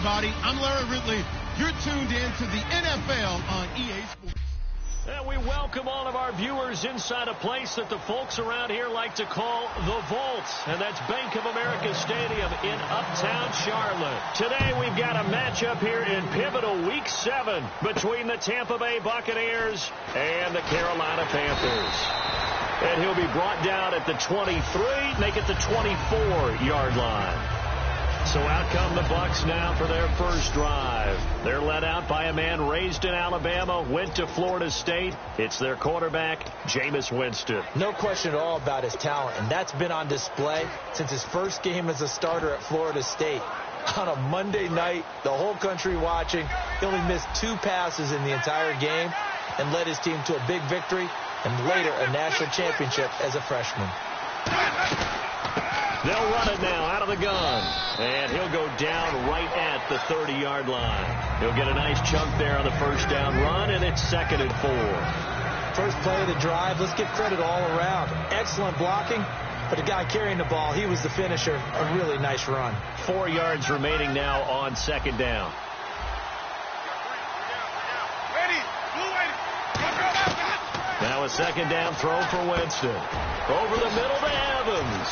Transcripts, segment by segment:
everybody. I'm Larry Ridley. You're tuned in to the NFL on EA Sports. And we welcome all of our viewers inside a place that the folks around here like to call the Vault. And that's Bank of America Stadium in Uptown Charlotte. Today we've got a matchup here in pivotal Week 7 between the Tampa Bay Buccaneers and the Carolina Panthers. And he'll be brought down at the 23, make it the 24-yard line. So out come the Bucs now for their first drive. They're led out by a man raised in Alabama, went to Florida State. It's their quarterback, Jameis Winston. No question at all about his talent, and that's been on display since his first game as a starter at Florida State. On a Monday night, the whole country watching, he only missed 2 passes in the entire game and led his team to a big victory and later a national championship as a freshman. They'll run it now out of the gun. And he'll go down right at the 30-yard line. He'll get a nice chunk there on the first down run, and it's 2nd and 4. First play of the drive, let's give credit all around. Excellent blocking, but the guy carrying the ball, he was the finisher. A really nice run. 4 yards remaining now on 2nd down. Now a 2nd down throw for Winston. Over the middle to Evans.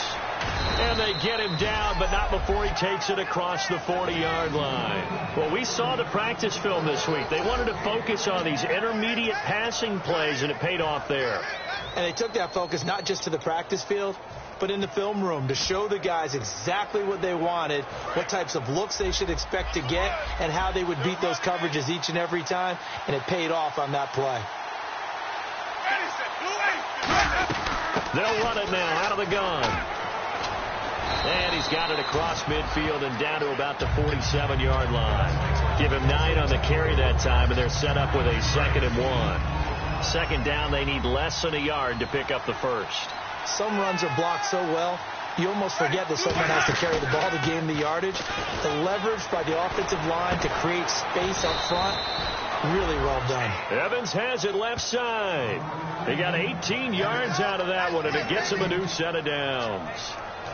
And they get him down, but not before he takes it across the 40-yard line. Well, we saw the practice film this week. They wanted to focus on these intermediate passing plays, and it paid off there. And they took that focus not just to the practice field, but in the film room to show the guys exactly what they wanted, what types of looks they should expect to get, and how they would beat those coverages each and every time, and it paid off on that play. They'll run it now out of the gun. And he's got it across midfield and down to about the 47-yard line. Give him 9 on the carry that time, and they're set up with a 2nd and 1. 2nd down, they need less than a yard to pick up the first. Some runs are blocked so well, you almost forget that someone has to carry the ball to gain the yardage. The leverage by the offensive line to create space up front, really well done. Evans has it left side. He got 18 yards out of that one, and it gets him a new set of downs.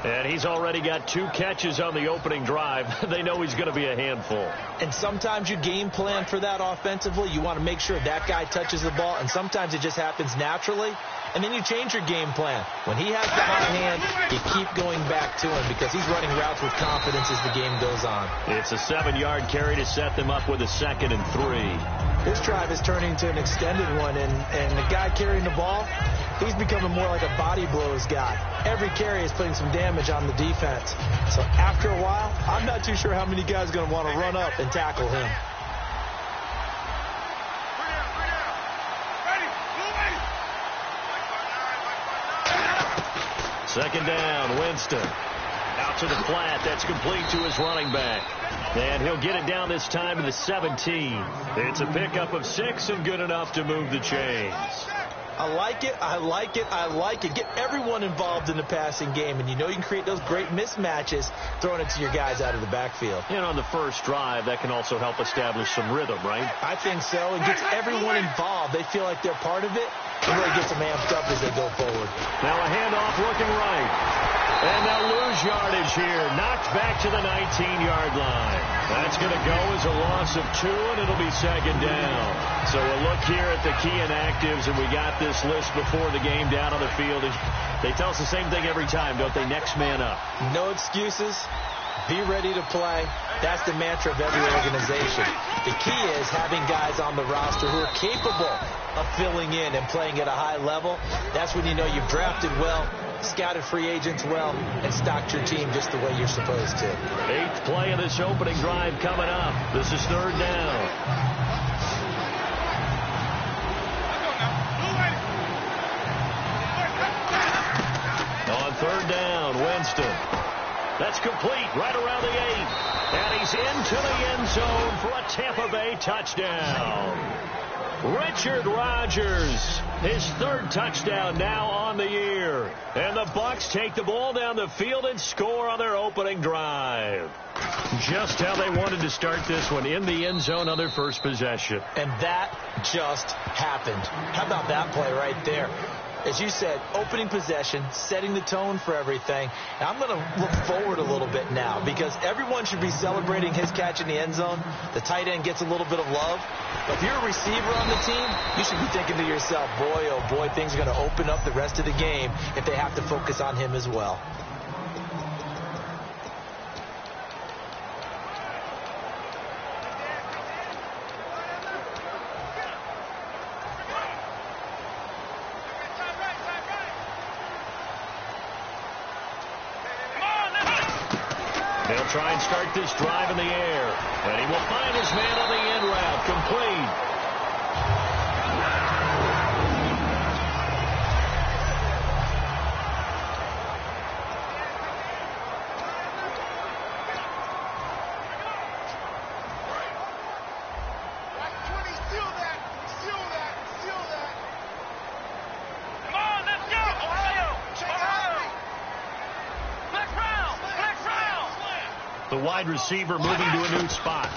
And he's already got 2 catches on the opening drive. They know he's going to be a handful. And sometimes you game plan for that offensively. You want to make sure that guy touches the ball, and sometimes it just happens naturally. And then you change your game plan. When he has the hot hand, you keep going back to him because he's running routes with confidence as the game goes on. It's a 7-yard carry to set them up with a 2nd and 3. This drive is turning into an extended one, and the guy carrying the ball, he's becoming more like a body blows guy. Every carry is putting some damage on the defense. So after a while, I'm not too sure how many guys are going to want to run up and tackle him. Second down, Winston. Out to the flat. That's complete to his running back. And he'll get it down this time to the 17. It's a pickup of 6 and good enough to move the chains. I like it. I like it. I like it. Get everyone involved in the passing game, and you know you can create those great mismatches throwing it to your guys out of the backfield. And on the first drive, that can also help establish some rhythm, right? I think so. It gets everyone involved. They feel like they're part of it. It really gets them amped up as they go forward. Now a handoff looking right. And they'll lose yardage here. Knocked back to the 19-yard line. That's going to go as a loss of 2, and it'll be 2nd down. So we'll look here at the key inactives, and we got this list before the game down on the field. They tell us the same thing every time, don't they? Next man up. No excuses. Be ready to play. That's the mantra of every organization. The key is having guys on the roster who are capable of filling in and playing at a high level. That's when you know you've drafted well, scouted free agents well, and stocked your team just the way you're supposed to. 8th play of this opening drive coming up. This is 3rd down. On 3rd down, Winston. That's complete right around the 8. And he's into the end zone for a Tampa Bay touchdown. Richard Rodgers, his 3rd touchdown now on the year. And the Bucs take the ball down the field and score on their opening drive. Just how they wanted to start this one, in the end zone on their first possession. And that just happened. How about that play right there? As you said, opening possession, setting the tone for everything. And I'm going to look forward a little bit now because everyone should be celebrating his catch in the end zone. The tight end gets a little bit of love. But if you're a receiver on the team, you should be thinking to yourself, boy, oh boy, things are going to open up the rest of the game if they have to focus on him as well. They'll try and start this drive in the air. And he will find his man on the end route. Complete. The wide receiver moving to a new spot.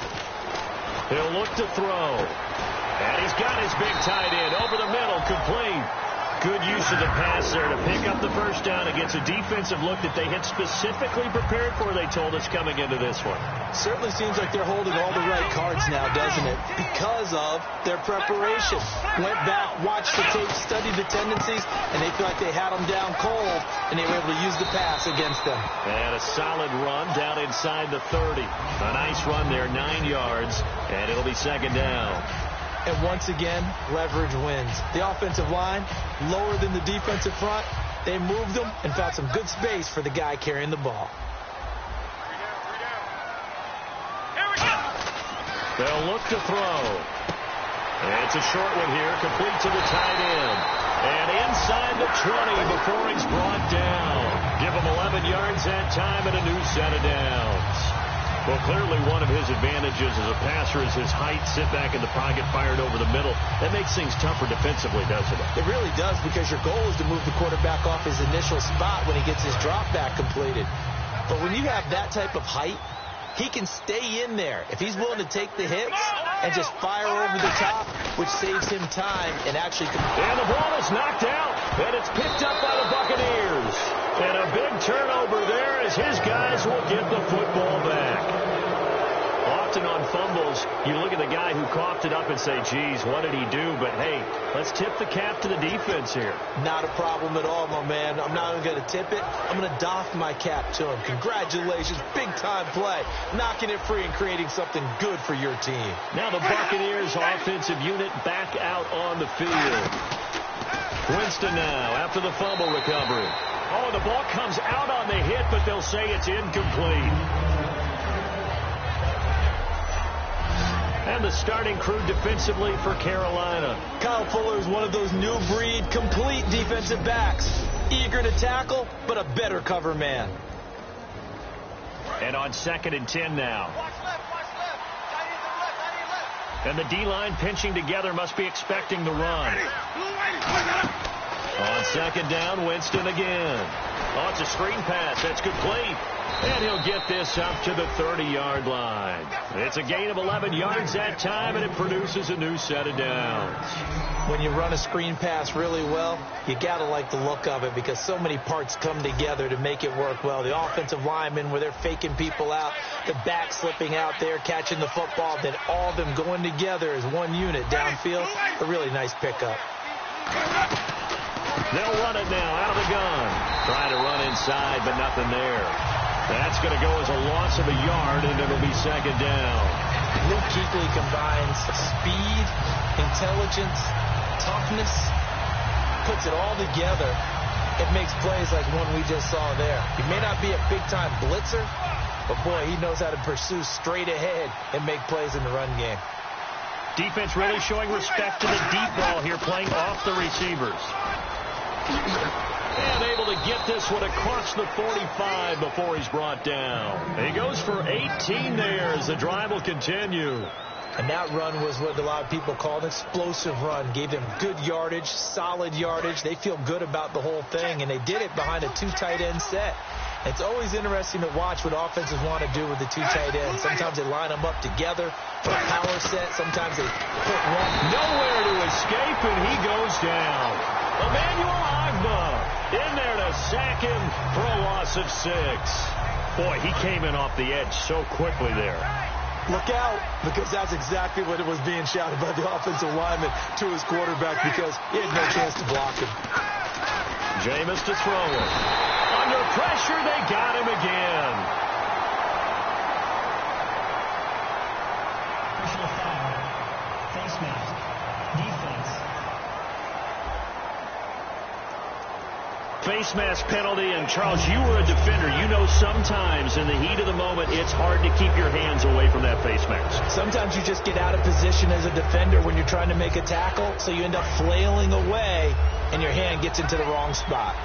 He'll look to throw. And he's got his big tight end over the middle, complete. Good use of the pass there to pick up the first down against a defensive look that they had specifically prepared for, they told us, coming into this one. Certainly seems like they're holding all the right cards now, doesn't it? Because of their preparation. Went back, watched the tape, studied the tendencies, and they feel like they had them down cold, and they were able to use the pass against them. And a solid run down inside the 30. A nice run there, 9 yards, and it'll be second down. And once again, leverage wins. The offensive line, lower than the defensive front. They moved them and found some good space for the guy carrying the ball. They'll look to throw. And it's a short one here, complete to the tight end. And inside the 20 before he's brought down. Give him 11 yards that time and a new set of downs. Well, clearly one of his advantages as a passer is his height, sit back in the pocket, fired over the middle. That makes things tougher defensively, doesn't it? It really does, because your goal is to move the quarterback off his initial spot when he gets his drop back completed. But when you have that type of height, he can stay in there if he's willing to take the hits and just fire over the top, which saves him time and actually... And the ball is knocked out, and it's picked up by the Buccaneers. And a big turnover there as his guys will get the football back. Often on fumbles, you look at the guy who coughed it up and say, geez, what did he do? But, hey, let's tip the cap to the defense here. Not a problem at all, my man. I'm not even going to tip it. I'm going to doff my cap to him. Congratulations. Big-time play. Knocking it free and creating something good for your team. Now the Buccaneers offensive unit back out on the field. Winston now after the fumble recovery. Oh, the ball comes out on the hit, but they'll say it's incomplete. And the starting crew defensively for Carolina. Kyle Fuller is one of those new breed, complete defensive backs. Eager to tackle, but a better cover man. And on 2nd and 10 now. Watch left. And the D-line pinching together must be expecting the run. On 2nd down, Winston again. Oh, it's a screen pass. That's complete. And he'll get this up to the 30-yard line. It's a gain of 11 yards that time, and it produces a new set of downs. When you run a screen pass really well, you got to like the look of it because so many parts come together to make it work well. The offensive linemen, where they're faking people out, the back slipping out there, catching the football, then all of them going together as one unit downfield. A really nice pickup. They'll run it now out of the gun. Trying to run inside, but nothing there. That's going to go as a loss of a yard, and it'll be 2nd down. Luke Kuechly combines speed, intelligence, toughness, puts it all together. It makes plays like one we just saw there. He may not be a big-time blitzer, but, boy, he knows how to pursue straight ahead and make plays in the run game. Defense really showing respect to the deep ball here, playing off the receivers. And able to get this one across the 45 before he's brought down. He goes for 18 there as the drive will continue. And that run was what a lot of people call an explosive run. Gave them good yardage, solid yardage. They feel good about the whole thing, and they did it behind a 2 tight end set. It's always interesting to watch what offenses want to do with the 2 tight ends. Sometimes they line them up together for a power set. Sometimes they put one. Nowhere to escape, and he goes down. Emmanuel Agba in there to sack him for a loss of 6. Boy, he came in off the edge so quickly there. Look out, because that's exactly what it was being shouted by the offensive lineman to his quarterback, because he had no chance to block him. Jameis to throw it. Under pressure, they got him again. Personal foul. Face mask. Defense. Face mask penalty, and Charles, you were a defender. You know sometimes in the heat of the moment, it's hard to keep your hands away from that face mask. Sometimes you just get out of position as a defender when you're trying to make a tackle, so you end up flailing away, and your hand gets into the wrong spot.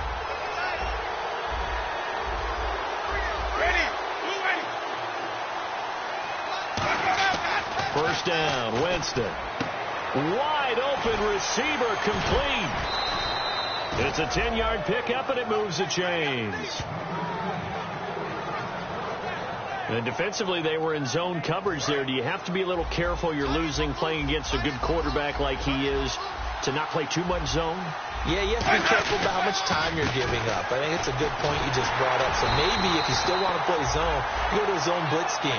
First down, Winston. Wide open receiver, complete. It's a 10-yard pickup, and it moves the chains. And defensively, they were in zone coverage there. Do you have to be a little careful? You're losing, playing against a good quarterback like he is, to not play too much zone? Yeah, you have to be careful about how much time you're giving up. I think it's a good point you just brought up. So maybe if you still want to play zone, you go to a zone blitz scheme.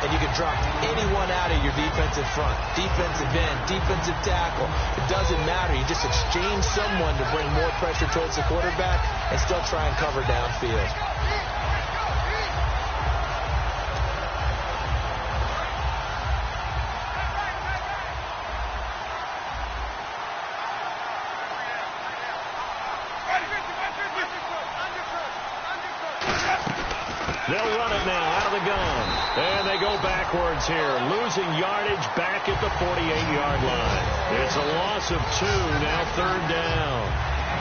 And you can drop anyone out of your defensive front. Defensive end, defensive tackle. It doesn't matter. You just exchange someone to bring more pressure towards the quarterback and still try and cover downfield. They'll run it now out of the gun. And they go backwards here, losing yardage back at the 48-yard line. It's a loss of 2, now third down.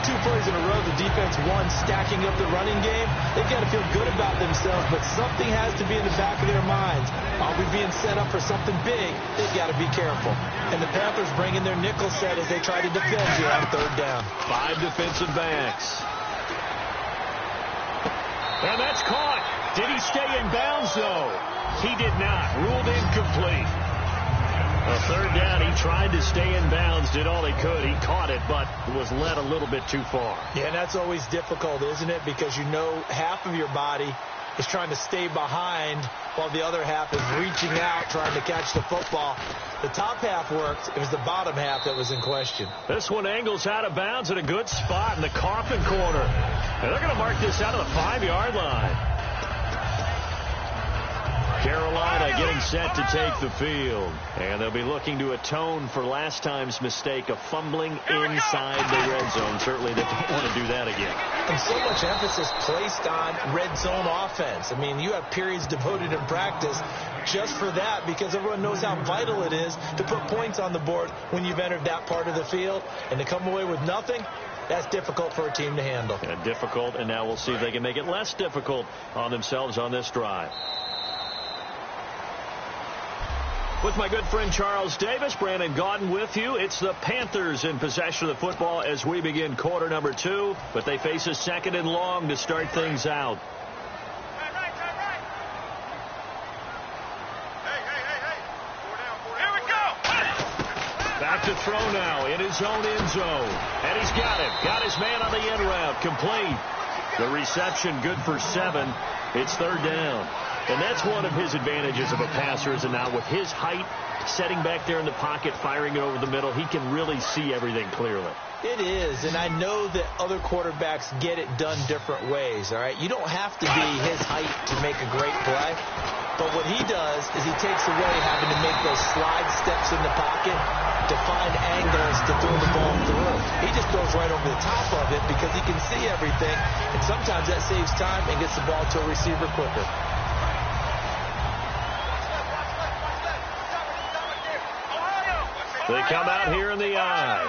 2 plays in a row, the defense won, stacking up the running game. They've got to feel good about themselves, but something has to be in the back of their minds. Are we being set up for something big? They've got to be careful. And the Panthers bring in their nickel set as they try to defend here on third down. 5 defensive backs. And that's caught. Did he stay in bounds, though? He did not. Ruled incomplete. A third down, he tried to stay in bounds, did all he could. He caught it, but was led a little bit too far. Yeah, and that's always difficult, isn't it? Because you know half of your body is trying to stay behind while the other half is reaching out, trying to catch the football. The top half worked. It was the bottom half that was in question. This one angles out of bounds at a good spot in the coffin corner. And they're going to mark this out of the 5-yard line. Carolina getting set to take the field. And they'll be looking to atone for last time's mistake of fumbling inside the red zone. Certainly they don't want to do that again. And so much emphasis placed on red zone offense. I mean, you have periods devoted in practice just for that, because everyone knows how vital it is to put points on the board when you've entered that part of the field. And to come away with nothing, that's difficult for a team to handle. And difficult, and now we'll see if they can make it less difficult on themselves on this drive. With my good friend Charles Davis, Brandon Gaudin with you. It's the Panthers in possession of the football as we begin quarter number 2, but they face a second and long to start things out. Back to throw now in his own end zone. And he's got it. Got his man on the end route. Complete. The reception good for 7. It's third down. And that's one of his advantages of a passer, is now with his height, setting back there in the pocket, firing it over the middle, he can really see everything clearly. It is, and I know that other quarterbacks get it done different ways, all right? You don't have to be his height to make a great play, but what he does is he takes away having to make those slide steps in the pocket to find angles to throw the ball through. He just throws right over the top of it because he can see everything, and sometimes that saves time and gets the ball to a receiver quicker. They come out here in the eye.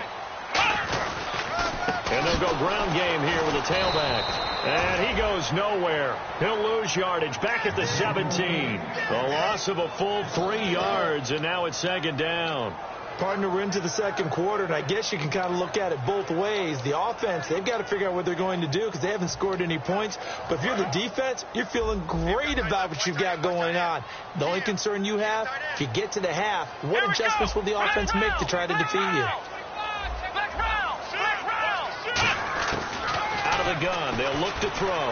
And they'll go ground game here with the tailback. And he goes nowhere. He'll lose yardage back at the 17. A loss of a full 3 yards, and now it's second down. Partner, we're into the second quarter, and I guess you can kind of look at it both ways. The offense, they've got to figure out what they're going to do because they haven't scored any points. But if you're the defense, you're feeling great about what you've got going on. The only concern you have, if you get to the half, what adjustments will the offense make to try to defeat you? of the gun. They'll look to throw.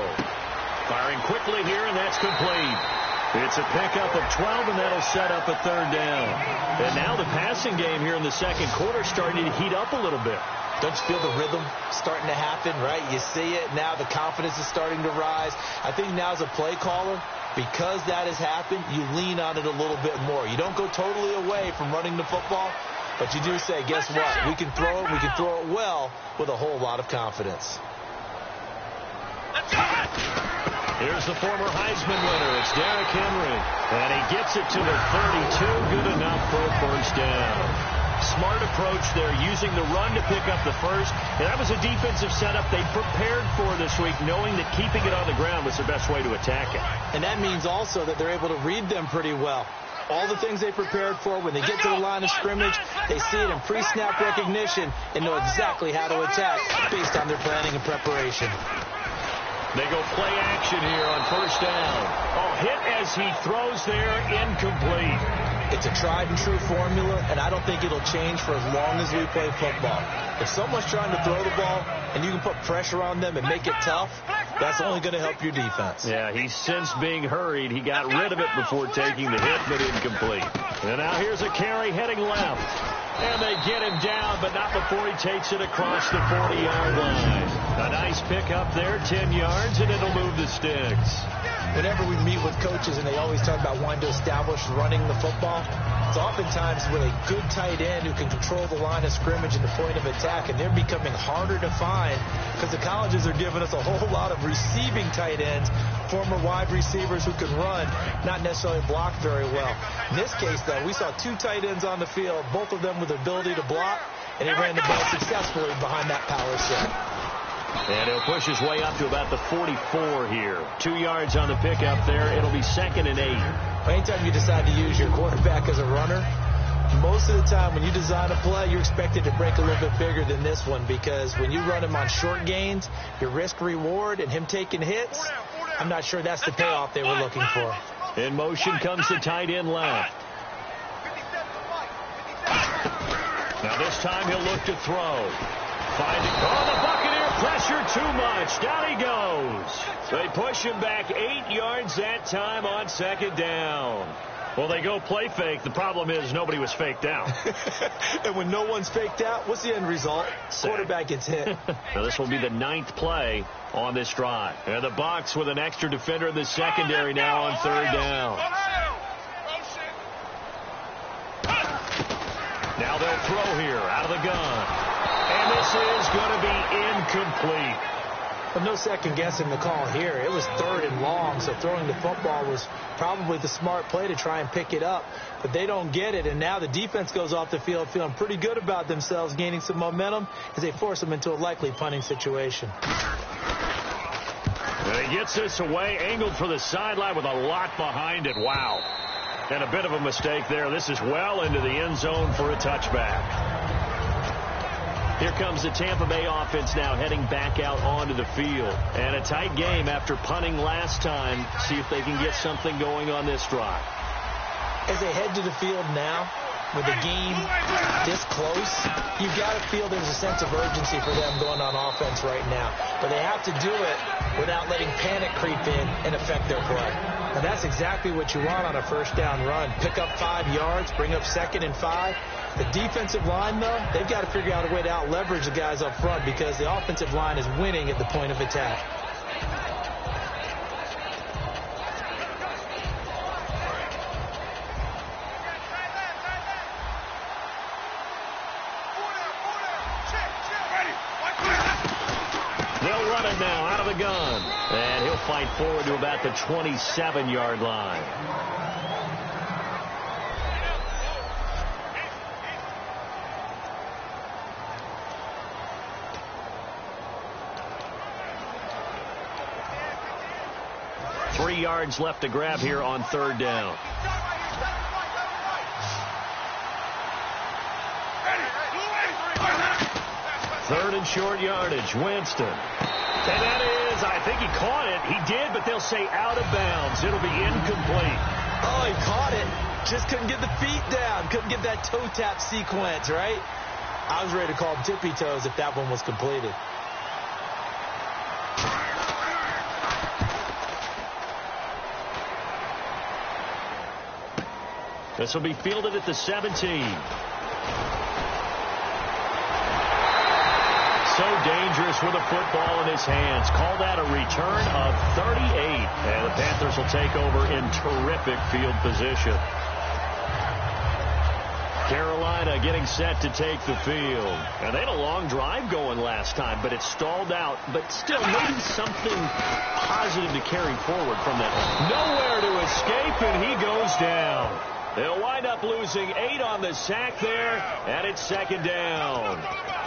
Firing quickly here, and that's complete. It's a pickup of 12, and that'll set up a third down. And now the passing game here in the second quarter starting to heat up a little bit. Don't you feel the rhythm starting to happen, right? You see it. Now the confidence is starting to rise. I think now as a play caller, because that has happened, you lean on it a little bit more. You don't go totally away from running the football, but you do say, guess what? We can throw it. We can throw it well with a whole lot of confidence. Here's the former Heisman winner. It's Derrick Henry. And he gets it to the 32. Good enough for a first down. Smart approach there, using the run to pick up the first. And that was a defensive setup they prepared for this week, knowing that keeping it on the ground was the best way to attack it. And that means also that they're able to read them pretty well. All the things they prepared for, when they get to the line of scrimmage, they see it in pre-snap recognition and know exactly how to attack based on their planning and preparation. They go play action here on first down. Oh, hit as he throws there, incomplete. It's a tried and true formula, and I don't think it'll change for as long as we play football. If someone's trying to throw the ball and you can put pressure on them and make it tough, that's only going to help your defense. Yeah, he's since being hurried. He got rid of it before taking the hit, but incomplete. And now here's a carry heading left. And they get him down, but not before he takes it across the 40-yard line. A nice pickup there, 10 yards, and it'll move the sticks. Whenever we meet with coaches and they always talk about wanting to establish running the football, it's oftentimes with a good tight end who can control the line of scrimmage and the point of attack, and they're becoming harder to find because the colleges are giving us a whole lot of receiving tight ends, former wide receivers who can run, not necessarily block very well. In this case, though, we saw two tight ends on the field, both of them with the ability to block, and he ran the ball successfully behind that power set. And he'll push his way up to about the 44 here. 2 yards on the pickup there. It'll be 2nd and 8. Anytime you decide to use your quarterback as a runner, most of the time when you design a play, you're expected to break a little bit bigger than this one, because when you run him on short gains, your risk-reward and him taking hits, I'm not sure that's the payoff they were looking for. In motion comes the tight end left. Now this time he'll look to throw. Find it. Oh, the Buccaneer pressure too much. Down he goes. They push him back 8 yards that time on 2nd down. Well, they go play fake. The problem is nobody was faked out. And when no one's faked out, what's the end result? Quarterback gets hit. Now this will be the 9th play on this drive. And the Bucs with an extra defender in the secondary now on 3rd down. Now they'll throw here out of the gun. And this is going to be incomplete. But no second guessing the call here. It was 3rd and long, so throwing the football was probably the smart play to try and pick it up. But they don't get it, and now the defense goes off the field feeling pretty good about themselves, gaining some momentum as they force them into a likely punting situation. And he gets this away, angled for the sideline with a lot behind it. Wow. And a bit of a mistake there. This is well into the end zone for a touchback. Here comes the Tampa Bay offense now heading back out onto the field. And a tight game after punting last time. See if they can get something going on this drive. As they head to the field now, with the game this close, you've got to feel there's a sense of urgency for them going on offense right now. But they have to do it without letting panic creep in and affect their play. And that's exactly what you want on a first down run. Pick up 5 yards, bring up 2nd and 5. The defensive line, though, they've got to figure out a way to out-leverage the guys up front because the offensive line is winning at the point of attack. They'll run it now out of the gun. And he'll fight forward to about the 27-yard line. Three yards left to grab here on 3rd down. Third and short yardage. Winston. And that is, I think he caught it. He did, but they'll say out of bounds. It'll be incomplete. Oh, he caught it. Just couldn't get the feet down. Couldn't get that toe tap sequence, right? I was ready to call him tippy toes if that one was completed. This will be fielded at the 17. So dangerous with a football in his hands. Call that a return of 38. And the Panthers will take over in terrific field position. Carolina getting set to take the field. And they had a long drive going last time, but it stalled out. But still, maybe something positive to carry forward from that. Nowhere to escape, and he goes down. They'll wind up losing 8 on the sack there, and it's second down.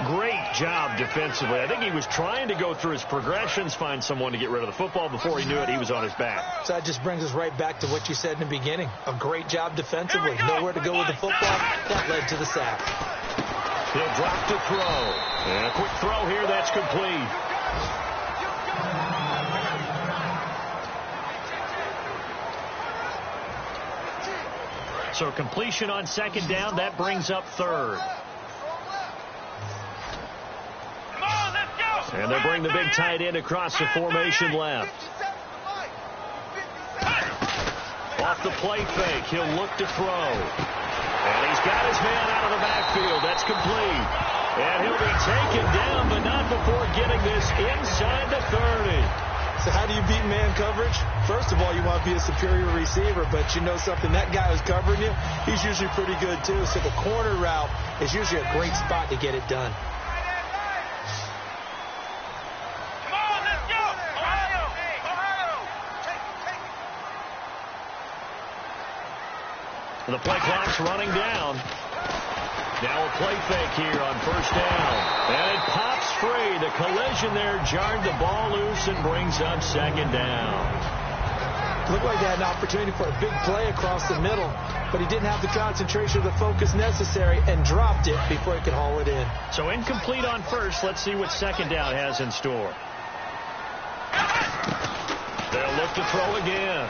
Great job defensively. I think he was trying to go through his progressions, find someone to get rid of the football. Before he knew it, he was on his back. So that just brings us right back to what you said in the beginning. A great job defensively. Nowhere to go with the football. That led to the sack. He'll drop to throw. And a quick throw here. That's complete. So completion on second down. That brings up third. And they bring the big tight end across the formation left. Off the play fake. He'll look to throw. And he's got his man out of the backfield. That's complete. And he'll be taken down, but not before getting this inside the 30. So how do you beat man coverage? First of all, you want to be a superior receiver, but you know something, that guy who's covering you, he's usually pretty good too. So the corner route is usually a great spot to get it done. The play clock's running down. Now a play fake here on first down. And it pops free. The collision there jarred the ball loose and brings up second down. Looked like they had an opportunity for a big play across the middle, but he didn't have the concentration or the focus necessary and dropped it before he could haul it in. So incomplete on first. Let's see what second down has in store. They'll look to throw again.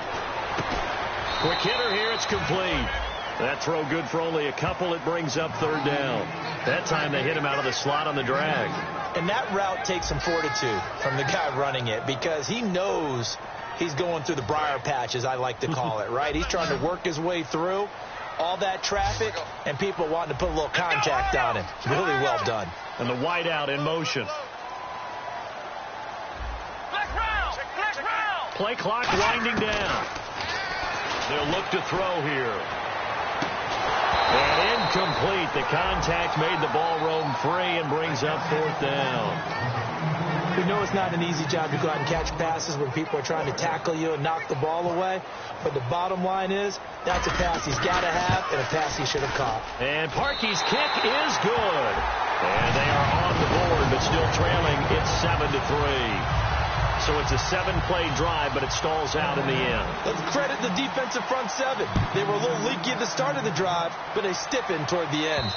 Quick hitter here. It's complete. That throw good for only a couple. It brings up third down. That time they hit him out of the slot on the drag. And that route takes some fortitude from the guy running it because he knows he's going through the briar patch, as I like to call it, right? He's trying to work his way through all that traffic and people wanting to put a little contact on him. Really well done. And the wideout in motion. Play clock winding down. They'll look to throw here. And incomplete. The contact made the ball roam free and brings up fourth down. We know it's not an easy job to go out and catch passes when people are trying to tackle you and knock the ball away. But the bottom line is, that's a pass he's got to have and a pass he should have caught. And Parkey's kick is good. And they are on the board, but still trailing. It's 7-3. So it's a 7-play drive, but it stalls out in the end. Let's credit the defensive front seven. They were a little leaky at the start of the drive, but they stiffened toward the end.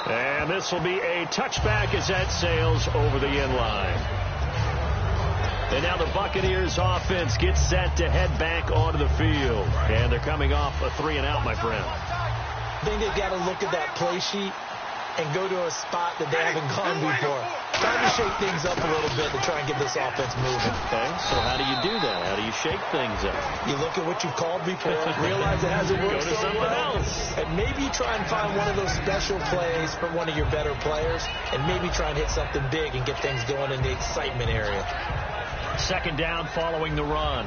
And this will be a touchback as that sails over the end line. And now the Buccaneers offense gets set to head back onto the field. And they're coming off a 3-and-out, my friend. I think they've got to look at that play sheet and go to a spot that they haven't gone before. Trying to shake things up a little bit to try and get this offense moving. Okay, so how do you do that? How do you shake things up? You look at what you've called before, realize it hasn't worked Go to so something well, else. and maybe try and find one of those special plays from one of your better players, and maybe try and hit something big and get things going in the excitement area. Second down following the run.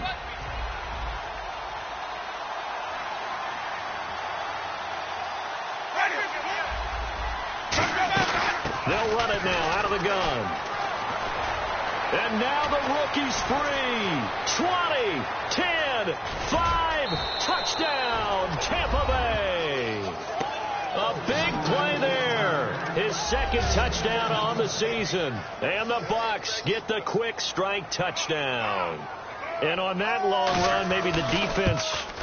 They'll run it now out of the gun. And now the rookie's free. 20, 10, 5, touchdown, Tampa Bay. A big play there. His second touchdown on the season. And the Bucs get the quick strike touchdown. And on that long run, maybe the defense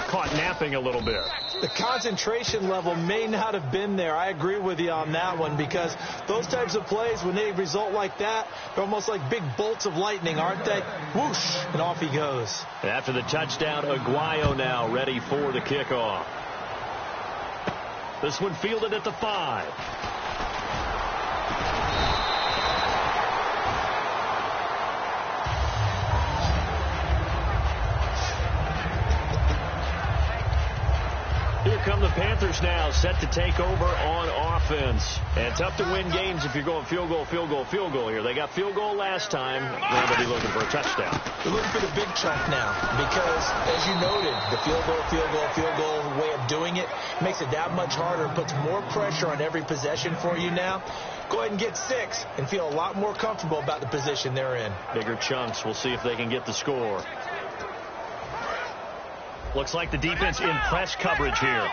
caught napping a little bit. The concentration level may not have been there. I agree with you on that one because those types of plays, when they result like that, they're almost like big bolts of lightning, aren't they? Whoosh, and off he goes. After the touchdown, Aguayo now ready for the kickoff. This one fielded at the 5. Here come the Panthers. Panthers now set to take over on offense. And tough to win games if you're going field goal, field goal, field goal here. They got field goal last time. Now they'll be looking for a touchdown. They're looking for the big chunk now because, as you noted, the field goal, field goal, field goal way of doing it makes it that much harder. It puts more pressure on every possession for you now. Go ahead and get 6 and feel a lot more comfortable about the position they're in. Bigger chunks. We'll see if they can get the score. Looks like the defense in press coverage here.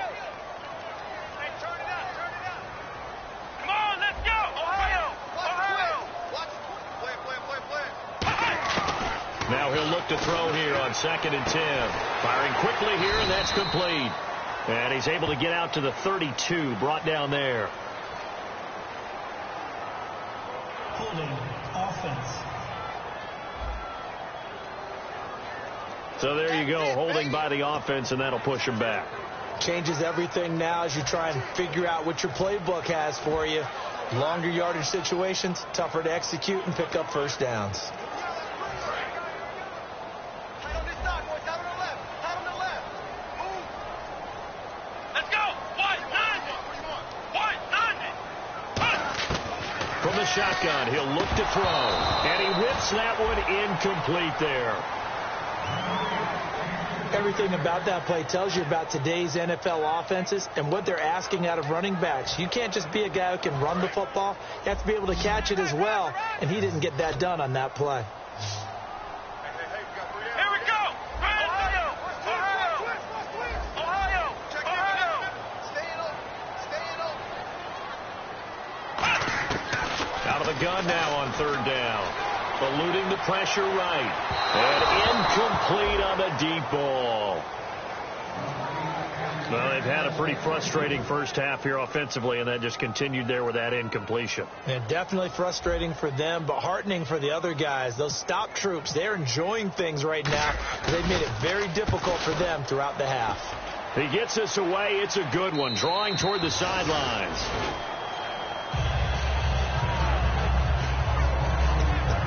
Now he'll look to throw here on 2nd and 10. Firing quickly here, and that's complete. And he's able to get out to the 32, brought down there. Holding offense. So there you go, holding by the offense, and that'll push him back. Changes everything now as you try and figure out what your playbook has for you. Longer yardage situations, tougher to execute and pick up first downs. From the shotgun, he'll look to throw. And he whips that one incomplete there. Everything about that play tells you about today's NFL offenses and what they're asking out of running backs. You can't just be a guy who can run the football. You have to be able to catch it as well, and he didn't get that done on that play. Here we go! Ohio! Check it out! Stay Out of the gun now on 3rd down. Eluding the pressure right. And incomplete on the deep ball. Well, they've had a pretty frustrating first half here offensively, and that just continued there with that incompletion. And definitely frustrating for them, but heartening for the other guys. Those stop troops, they're enjoying things right now. They've made it very difficult for them throughout the half. He gets this away. It's a good one, drawing toward the sidelines.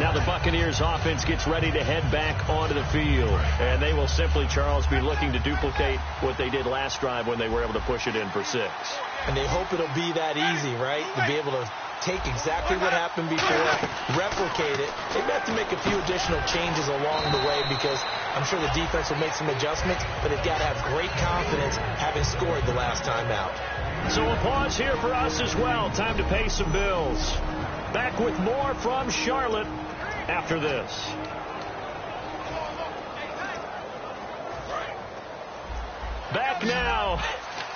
Now the Buccaneers offense gets ready to head back onto the field. And they will simply, Charles, be looking to duplicate what they did last drive when they were able to push it in for 6. And they hope it'll be that easy, right? To be able to take exactly what happened before, replicate it. They have to make a few additional changes along the way because I'm sure the defense will make some adjustments, but they've got to have great confidence having scored the last time out. So a pause here for us as well. Time to pay some bills. Back with more from Charlotte after this. Back now.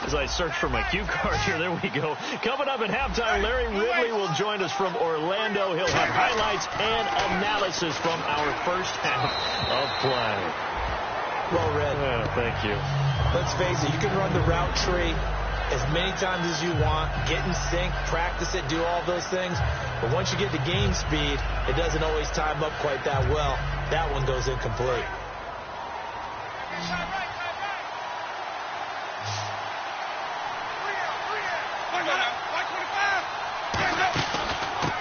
As I search for my cue card here, there we go. Coming up at halftime, Larry Ridley will join us from Orlando. He'll have highlights and analysis from our first half of play. Well read. Thank you. Let's face it, you can run the route tree as many times as you want, get in sync, practice it, do all those things. But once you get to game speed, it doesn't always time up quite that well. That one goes incomplete.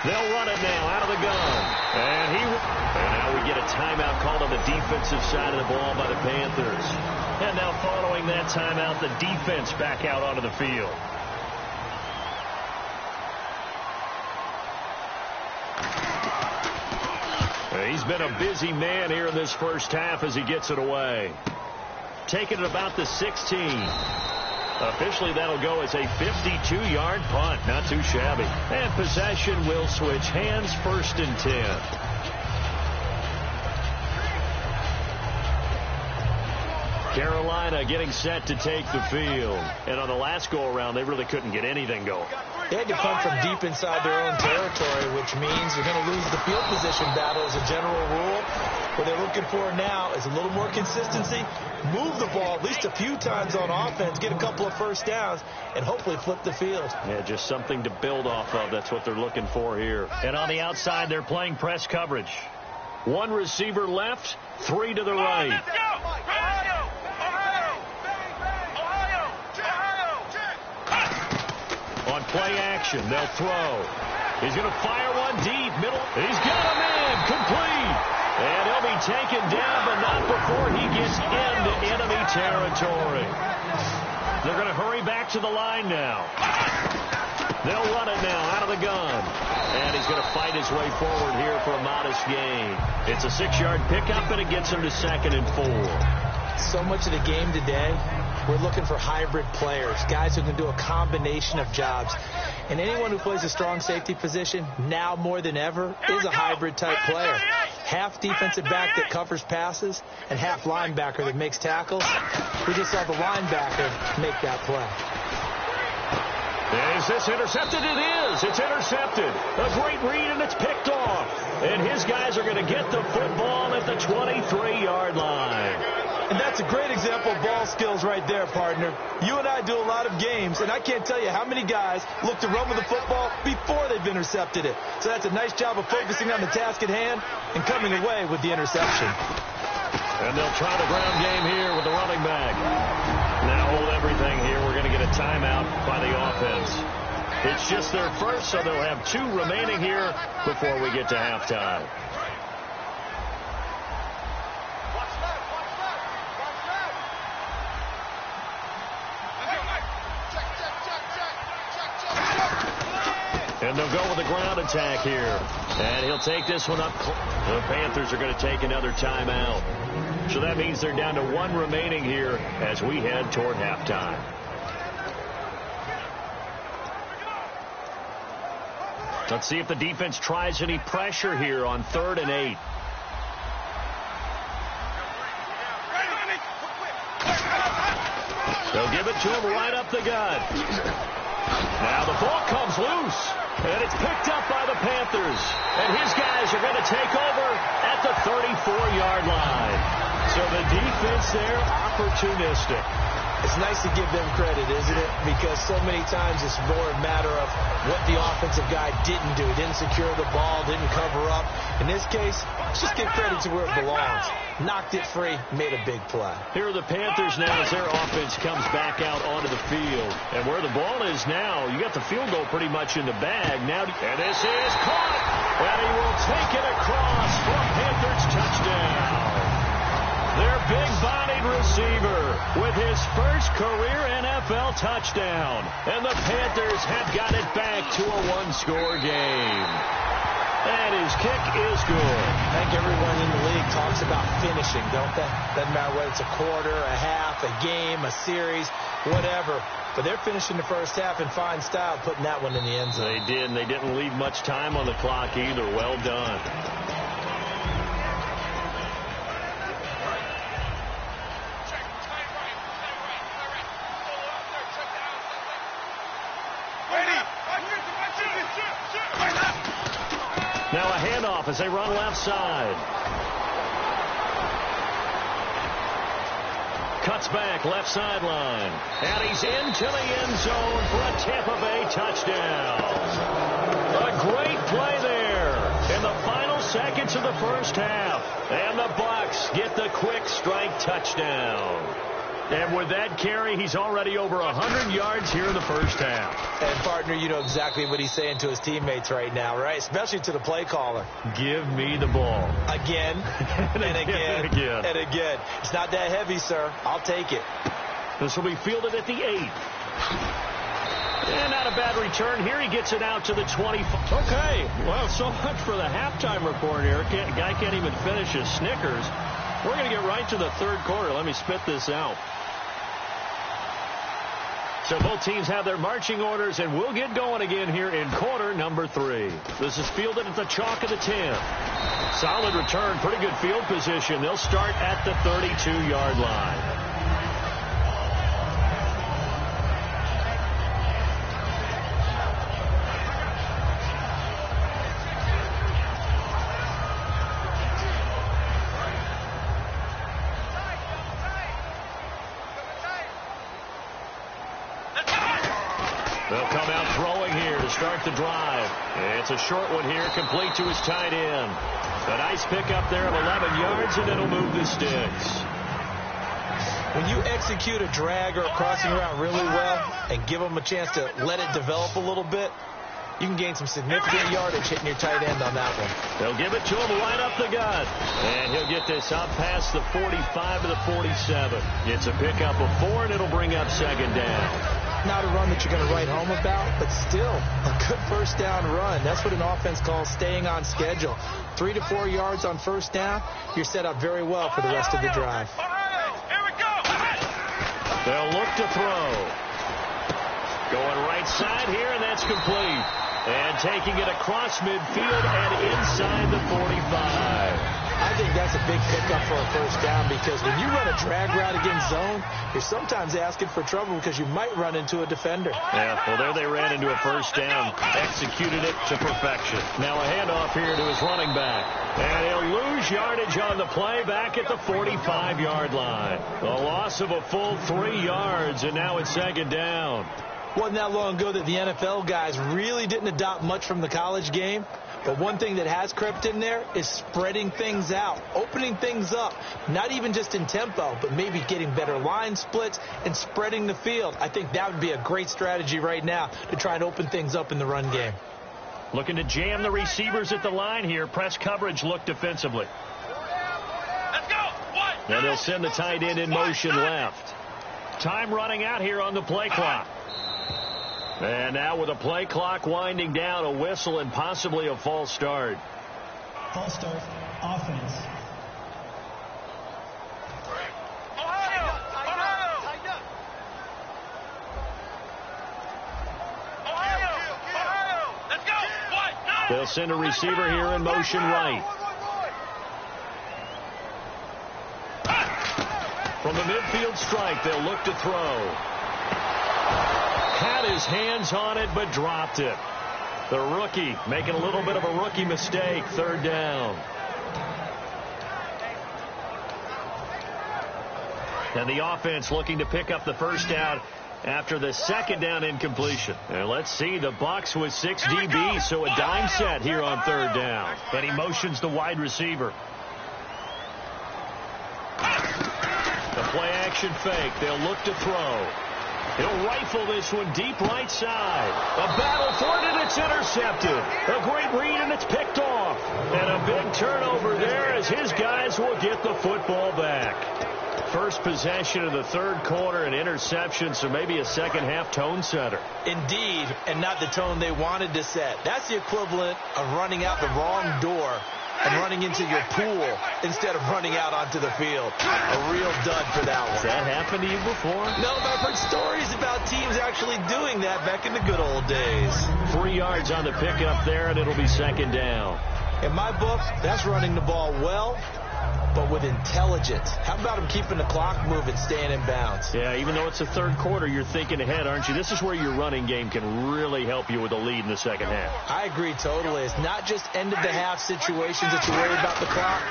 They'll run it now out of the gun. And now we get a timeout called on the defensive side of the ball by the Panthers. And now following that timeout, the defense back out onto the field. He's been a busy man here in this first half as he gets it away. Taking it about the 16. Officially, that'll go as a 52-yard punt. Not too shabby. And possession will switch hands, 1st and 10. Carolina getting set to take the field. And on the last go-around, they really couldn't get anything going. They had to punt from deep inside their own territory, which means you're going to lose the field position battle as a general rule. What they're looking for now is a little more consistency, move the ball at least a few times on offense, get a couple of first downs, and hopefully flip the field. Yeah, just something to build off of. That's what they're looking for here. And on the outside, they're playing press coverage. 1 receiver left, 3 to the right. Let's go! Ohio! On play action, they'll throw. He's going to fire one deep, middle. He's got a man, complete. And he'll be taken down, but not before he gets into enemy territory. They're going to hurry back to the line now. They'll run it now out of the gun. And he's going to fight his way forward here for a modest gain. It's a 6-yard pickup, and it gets him to 2nd and 4. So much of the game today, we're looking for hybrid players, guys who can do a combination of jobs. And anyone who plays a strong safety position, now more than ever, is a hybrid-type player. Half defensive back that covers passes and half linebacker that makes tackles. We just saw the linebacker make that play. Is this intercepted? It is. It's intercepted. A great read, and it's picked off. And his guys are going to get the football at the 23-yard line. And that's a great example of ball skills right there, partner. You and I do a lot of games, and I can't tell you how many guys look to run with the football before they've intercepted it. So that's a nice job of focusing on the task at hand and coming away with the interception. And they'll try the ground game here with the running back. Now hold everything here. We're going to get a timeout by the offense. It's just their first, so they'll have 2 remaining here before we get to halftime. And they'll go with the ground attack here. And he'll take this one up. The Panthers are going to take another timeout. So that means they're down to 1 remaining here as we head toward halftime. Let's see if the defense tries any pressure here on 3rd and 8. They'll give it to him right up the gut. Now the ball comes loose. And it's picked up by the Panthers. And his guys are going to take over at the 34-yard line. So the defense there, opportunistic. It's nice to give them credit, isn't it? Because so many times it's more a matter of what the offensive guy didn't do. Didn't secure the ball, didn't cover up. In this case, let's just give credit to where it belongs. Knocked it free, made a big play. Here are the Panthers now as their offense comes back out onto the field. And where the ball is now, you got the field goal pretty much in the bag. Now, and this is caught. And he will take it across for a Panthers touchdown. Their big-bodied receiver with his first career NFL touchdown. And the Panthers have got it back to a 1-score game. And his kick is good. I think everyone in the league talks about finishing, don't they? Doesn't matter whether it's a quarter, a half, a game, a series, whatever. But they're finishing the first half in fine style, putting that one in the end zone. They did, and they didn't leave much time on the clock either. Well done. Now a handoff as they run left side. Cuts back left sideline. And he's into the end zone for a Tampa Bay touchdown. A great play there in the final seconds of the first half. And the Bucs get the quick strike touchdown. And with that carry, he's already over 100 yards here in the first half. And, partner, you know exactly what he's saying to his teammates right now, right? Especially to the play caller. Give me the ball. Again, and again, and again. It's not that heavy, sir. I'll take it. This will be fielded at the 8. And not a bad return here. He gets it out to the 25. Okay, well, so much for the halftime report here. Guy can't even finish his Snickers. We're going to get right to the third quarter. Let me spit this out. So both teams have their marching orders, and we'll get going again here in quarter number 3. This is fielded at the chalk of the 10. Solid return, pretty good field position. They'll start at the 32-yard line. They'll come out throwing here to start the drive. It's a short one here, complete to his tight end. A nice pickup there of 11 yards, and it'll move the sticks. When you execute a drag or a crossing route really well and give them a chance to let it develop a little bit, You can gain some significant yardage hitting your tight end on that one. They'll give it to him right up the gut. And he'll get this out past the 45 to the 47. It's a pickup of 4, and it'll bring up second down. Not a run that you're going to write home about, but still a good first down run. That's what an offense calls staying on schedule. 3 to 4 yards on first down, you're set up very well for the rest of the drive. Here we go. They'll look to throw. Going right side here, and that's complete. And taking it across midfield and inside the 45. I think that's a big pickup for a first down because when you run a drag route against zone, you're sometimes asking for trouble because you might run into a defender. Yeah, well, there they ran into a first down. Executed it to perfection. Now a handoff here to his running back. And he'll lose yardage on the play back at the 45-yard line. A loss of a full 3 yards, and now it's second down. Wasn't that long ago that the NFL guys really didn't adopt much from the college game. But one thing that has crept in there is spreading things out, opening things up, not even just in tempo, but maybe getting better line splits and spreading the field. I think that would be a great strategy right now to try and open things up in the run game. Looking to jam the receivers at the line here. Press coverage look defensively. Let's go. One. And they'll send the tight end in motion left. Time running out here on the play clock. And now with a play clock winding down, a whistle and possibly a false start. False start, offense. Ohio. Let's go. One. They'll send a receiver here in motion right. From the midfield strike, they'll look to throw. Had his hands on it, but dropped it. The rookie making a little bit of a rookie mistake. Third down. And the offense looking to pick up the first down after the second down incompletion. And let's see, the Bucs with 6 DBs, so a dime set here on third down. And he motions the wide receiver. The play action fake. They'll look to throw. He'll rifle this one deep right side. A battle for it, and it's intercepted. A great read, and it's picked off. And a big turnover there as his guys will get the football back. First possession of the third quarter, an interception, so maybe a second-half tone setter. Indeed, and not the tone they wanted to set. That's the equivalent of running out the wrong door and running into your pool instead of running out onto the field. A real dud for that one. Has that happened to you before? No, but I've heard stories about teams actually doing that back in the good old days. 3 yards on the pickup there, and it'll be second down. In my book, that's running the ball well, but with intelligence. How about him keeping the clock moving, staying in bounds? Yeah, even though it's the third quarter, you're thinking ahead, aren't you? This is where your running game can really help you with a lead in the second half. I agree totally. It's not just end-of-the-half situations that you worry about the clock.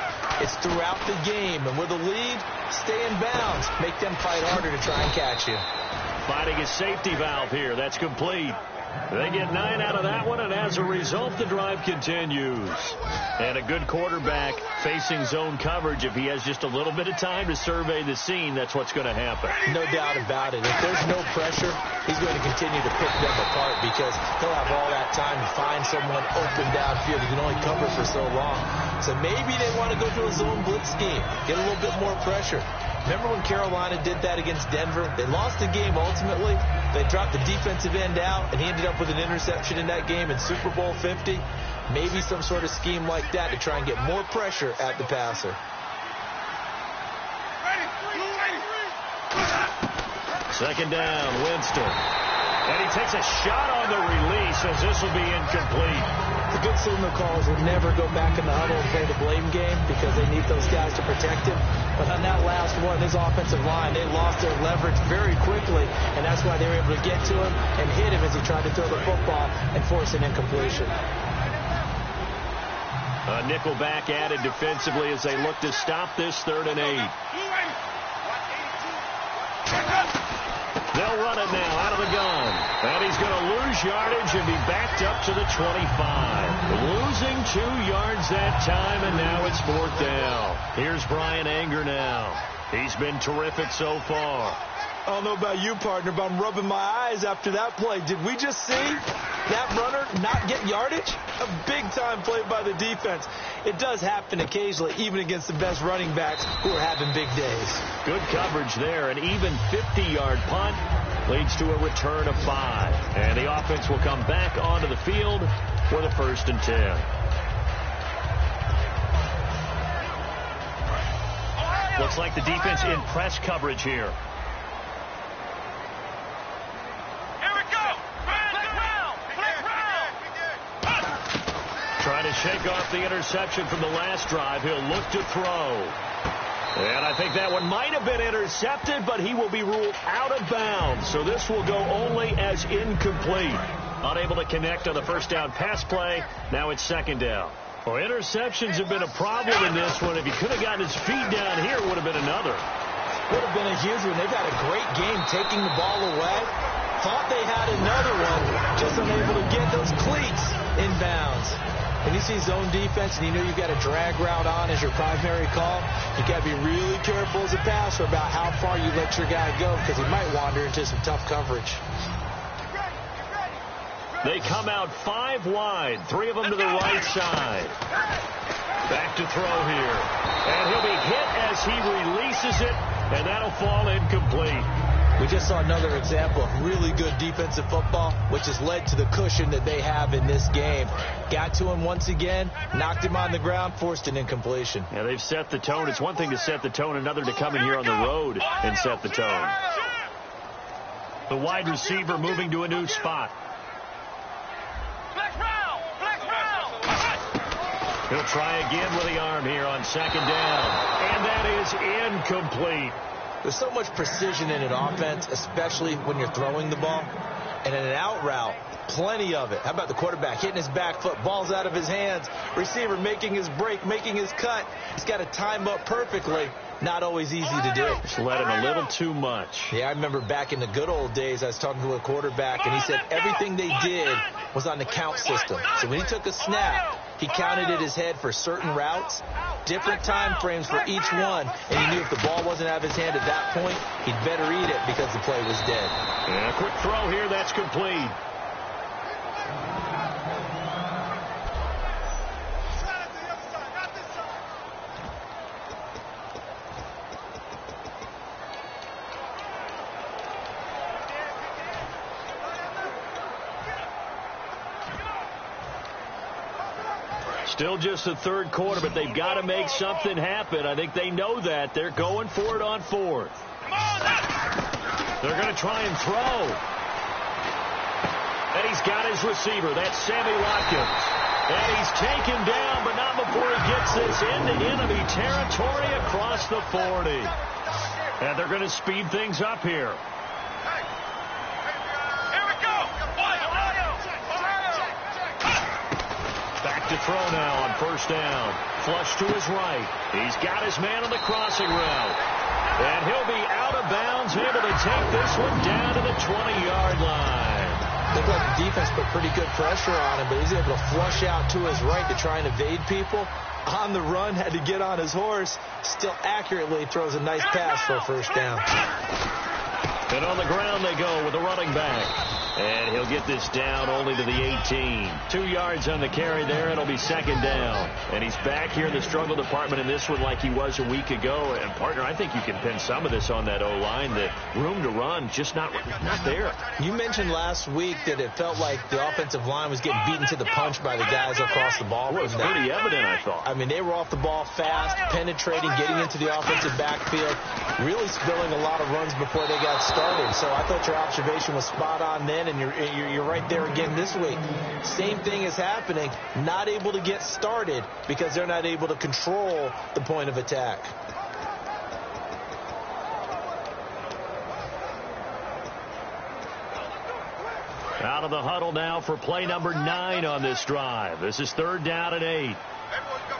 It's throughout the game. And with a lead, stay in bounds. Make them fight harder to try and catch you. Finding his safety valve here. That's complete. They get 9 out of that one, and as a result, the drive continues. And a good quarterback facing zone coverage. If he has just a little bit of time to survey the scene, that's what's going to happen. No doubt about it. If there's no pressure, he's going to continue to pick them apart because he'll have all that time to find someone open downfield. He can only cover for so long. So maybe they want to go to a zone blitz scheme, get a little bit more pressure. Remember when Carolina did that against Denver? They lost the game ultimately. They dropped the defensive end out, and he ended up with an interception in that game in Super Bowl 50. Maybe some sort of scheme like that to try and get more pressure at the passer. Second down, Winston. And he takes a shot on the release as this will be incomplete. The good signal callers will never go back in the huddle and play the blame game because they need those guys to protect him. But on that last one, his offensive line, they lost their leverage very quickly, and that's why they were able to get to him and hit him as he tried to throw the football and force an incompletion. A nickel back added defensively as they look to stop this 3rd and 8. They'll run it now out of the gun. And he's going to lose yardage and be backed up to the 25. Losing 2 yards that time, and now it's 4th down. Here's Brian Anger now. He's been terrific so far. I don't know about you, partner, but I'm rubbing my eyes after that play. Did we just see that runner not get yardage? A big-time play by the defense. It does happen occasionally, even against the best running backs who are having big days. Good coverage there. An even 50-yard punt leads to a return of 5. And the offense will come back onto the field for the 1st and 10. Looks like the defense in press coverage here. Trying to shake off the interception from the last drive. He'll look to throw. And I think that one might have been intercepted, but he will be ruled out of bounds. So this will go only as incomplete. Unable to connect on the first down pass play. Now it's 2nd down. Well, interceptions have been a problem in this one. If he could have gotten his feet down here, it would have been another. Would have been a huge one. They've had a great game taking the ball away. Thought they had another one, just unable to get those cleats in bounds. When you see zone defense and you know you've got a drag route on as your primary call, you got to be really careful as a passer about how far you let your guy go because he might wander into some tough coverage. They come out 5 wide, 3 of them to the right side. Back to throw here. And he'll be hit as he releases it, and that'll fall incomplete. We just saw another example of really good defensive football, which has led to the cushion that they have in this game. Got to him once again, knocked him on the ground, forced an incompletion. Yeah, they've set the tone. It's one thing to set the tone, another to come in here on the road and set the tone. The wide receiver moving to a new spot. He'll try again with the arm here on 2nd down. And that is incomplete. There's so much precision in an offense, especially when you're throwing the ball. And in an out route, plenty of it. How about the quarterback hitting his back foot, ball's out of his hands, receiver making his break, making his cut. He's got to time up perfectly. Not always easy to do. Just let him a little too much. Yeah, I remember back in the good old days, I was talking to a quarterback, and he said everything they did was on the count system. So when he took a snap, he counted in his head for certain routes, different time frames for each one, and he knew if the ball wasn't out of his hand at that point, he'd better eat it because the play was dead. And a quick throw here, that's complete. Still just the 3rd quarter, but they've got to make something happen. I think they know that. They're going for it on 4th. They're going to try and throw. And he's got his receiver. That's Sammy Watkins. And he's taken down, but not before he gets this into enemy territory across the 40. And they're going to speed things up here. To throw now on 1st down. Flush to his right. He's got his man on the crossing route. And he'll be out of bounds, able to take this one down to the 20-yard line. Looked like the defense put pretty good pressure on him, but he's able to flush out to his right to try and evade people. On the run, had to get on his horse. Still accurately throws a nice pass for a 1st down. And on the ground they go with the running back. And he'll get this down only to the 18. 2 yards on the carry there. It'll be 2nd down. And he's back here in the struggle department in this one like he was a week ago. And, partner, I think you can pin some of this on that O-line. The room to run just not there. You mentioned last week that it felt like the offensive line was getting beaten to the punch by the guys across the ball. It was pretty evident, I thought. I mean, they were off the ball fast, penetrating, getting into the offensive backfield, really spilling a lot of runs before they got started. So I thought your observation was spot on then. And you're right there again this week. Same thing is happening. Not able to get started because they're not able to control the point of attack. Out of the huddle now for play number 9 on this drive. This is 3rd down and 8. Here we go.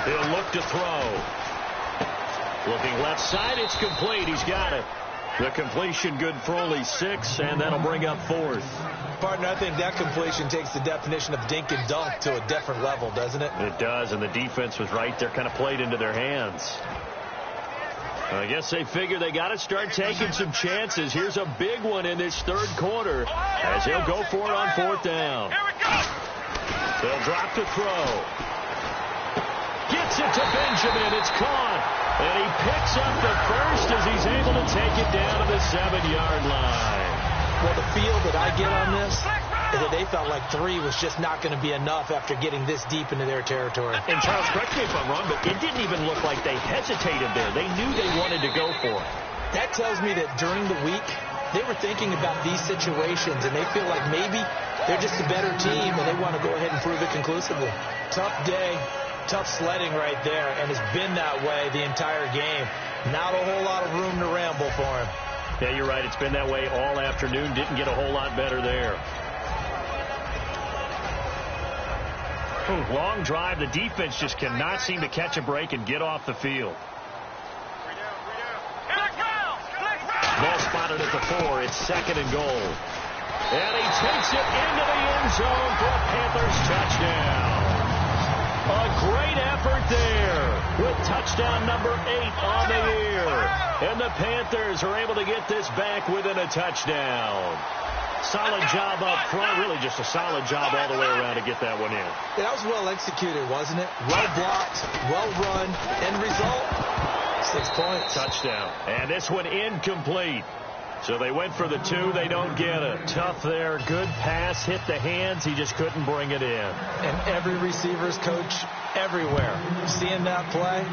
He'll look to throw. Looking left side, it's complete. He's got it. The completion good for only 6, and that'll bring up 4th. Partner, I think that completion takes the definition of dink and dunk to a different level, doesn't it? It does, and the defense was right there, kind of played into their hands. I guess they figure they got to start taking some chances. Here's a big one in this third quarter as he'll go for it on fourth down. They'll drop to throw. Gets it to Benjamin. It's caught. And he picks up the first as he's able to take it down to the 7-yard line. Well, the feel that I get on this is that they felt like 3 was just not going to be enough after getting this deep into their territory. And Charles, correct me if I'm wrong, but it didn't even look like they hesitated there. They knew they wanted to go for it. That tells me that during the week, they were thinking about these situations, and they feel like maybe they're just a better team, and they want to go ahead and prove it conclusively. Tough day, tough sledding right there, and it's been that way the entire game. Not a whole lot of room to ramble for him. Yeah, you're right. It's been that way all afternoon. Didn't get a whole lot better there. Long drive. The defense just cannot seem to catch a break and get off the field. Ball spotted at the 4. It's 2nd and goal. And he takes it into the end zone for a Panthers touchdown. A great effort there with touchdown number 8 on the year. And the Panthers are able to get this back within a touchdown. Solid job up front. Really just a solid job all the way around to get that one in. Yeah, that was well executed, wasn't it? Well blocked, well run. End result, 6 points. Touchdown. And this one incomplete. So they went for the 2. They don't get it. Tough there. Good pass. Hit the hands. He just couldn't bring it in. And every receiver's coach everywhere. Seeing that play,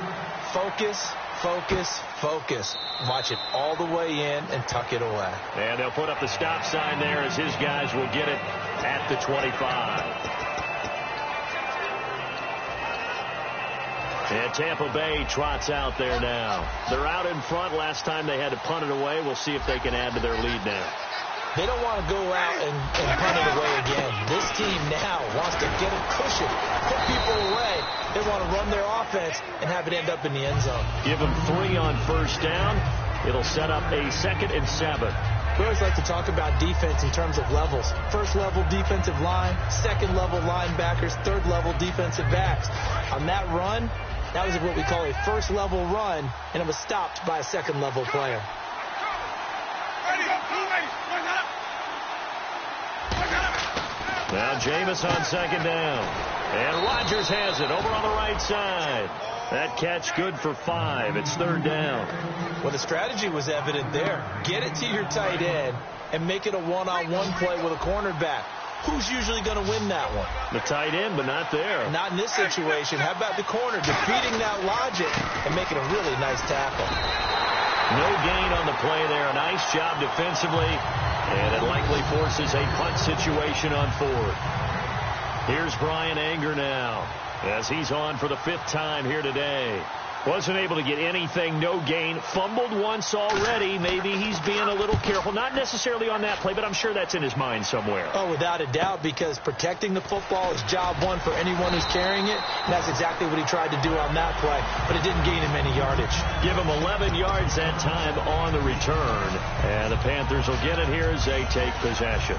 focus, focus, focus. Watch it all the way in and tuck it away. And they'll put up the stop sign there as his guys will get it at the 25. And Tampa Bay trots out there now. They're out in front. Last time they had to punt it away. We'll see if they can add to their lead now. They don't want to go out and punt it away again. This team now wants to get a cushion, put people away. They want to run their offense and have it end up in the end zone. Give them 3 on first down. It'll set up a 2nd and 7. We always like to talk about defense in terms of levels. First level defensive line, second level linebackers, third level defensive backs. On that run, that was what we call a first level run, and it was stopped by a second level player. Now Jameis on 2nd down. And Rodgers has it over on the right side. That catch good for 5. It's 3rd down. Well, the strategy was evident there. Get it to your tight end and make it a one-on-one play with a cornerback. Who's usually going to win that one? The tight end, but not there. Not in this situation. How about the corner defeating that logic and making a really nice tackle? No gain on the play there. A nice job defensively, and it likely forces a punt situation on 4th. Here's Brian Anger now as he's on for the 5th time here today. Wasn't able to get anything, no gain. Fumbled once already. Maybe he's being a little careful. Not necessarily on that play, but I'm sure that's in his mind somewhere. Oh, without a doubt, because protecting the football is job 1 for anyone who's carrying it. And that's exactly what he tried to do on that play, but it didn't gain him any yardage. Give him 11 yards that time on the return. And the Panthers will get it here as they take possession.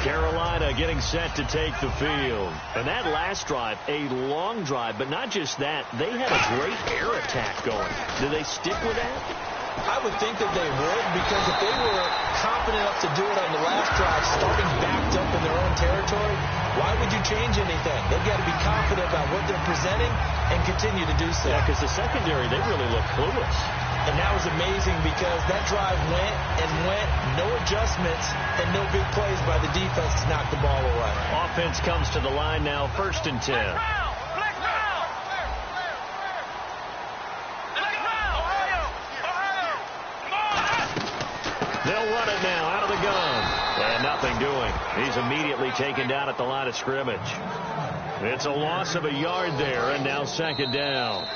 Carolina getting set to take the field. And that last drive, a long drive, but not just that. They had a great air attack going. Do they stick with that? I would think that they would, because if they were confident enough to do it on the last drive, starting backed up in their own territory, why would you change anything? They've got to be confident about what they're presenting and continue to do so. Yeah, because the secondary, they really look clueless. And that was amazing because that drive went and went, no adjustments, and no big plays by the defense to knock the ball away. Offense comes to the line now, 1st and 10. They'll run it now out of the gun. And nothing doing. He's immediately taken down at the line of scrimmage. It's a loss of a yard there, and now 2nd down.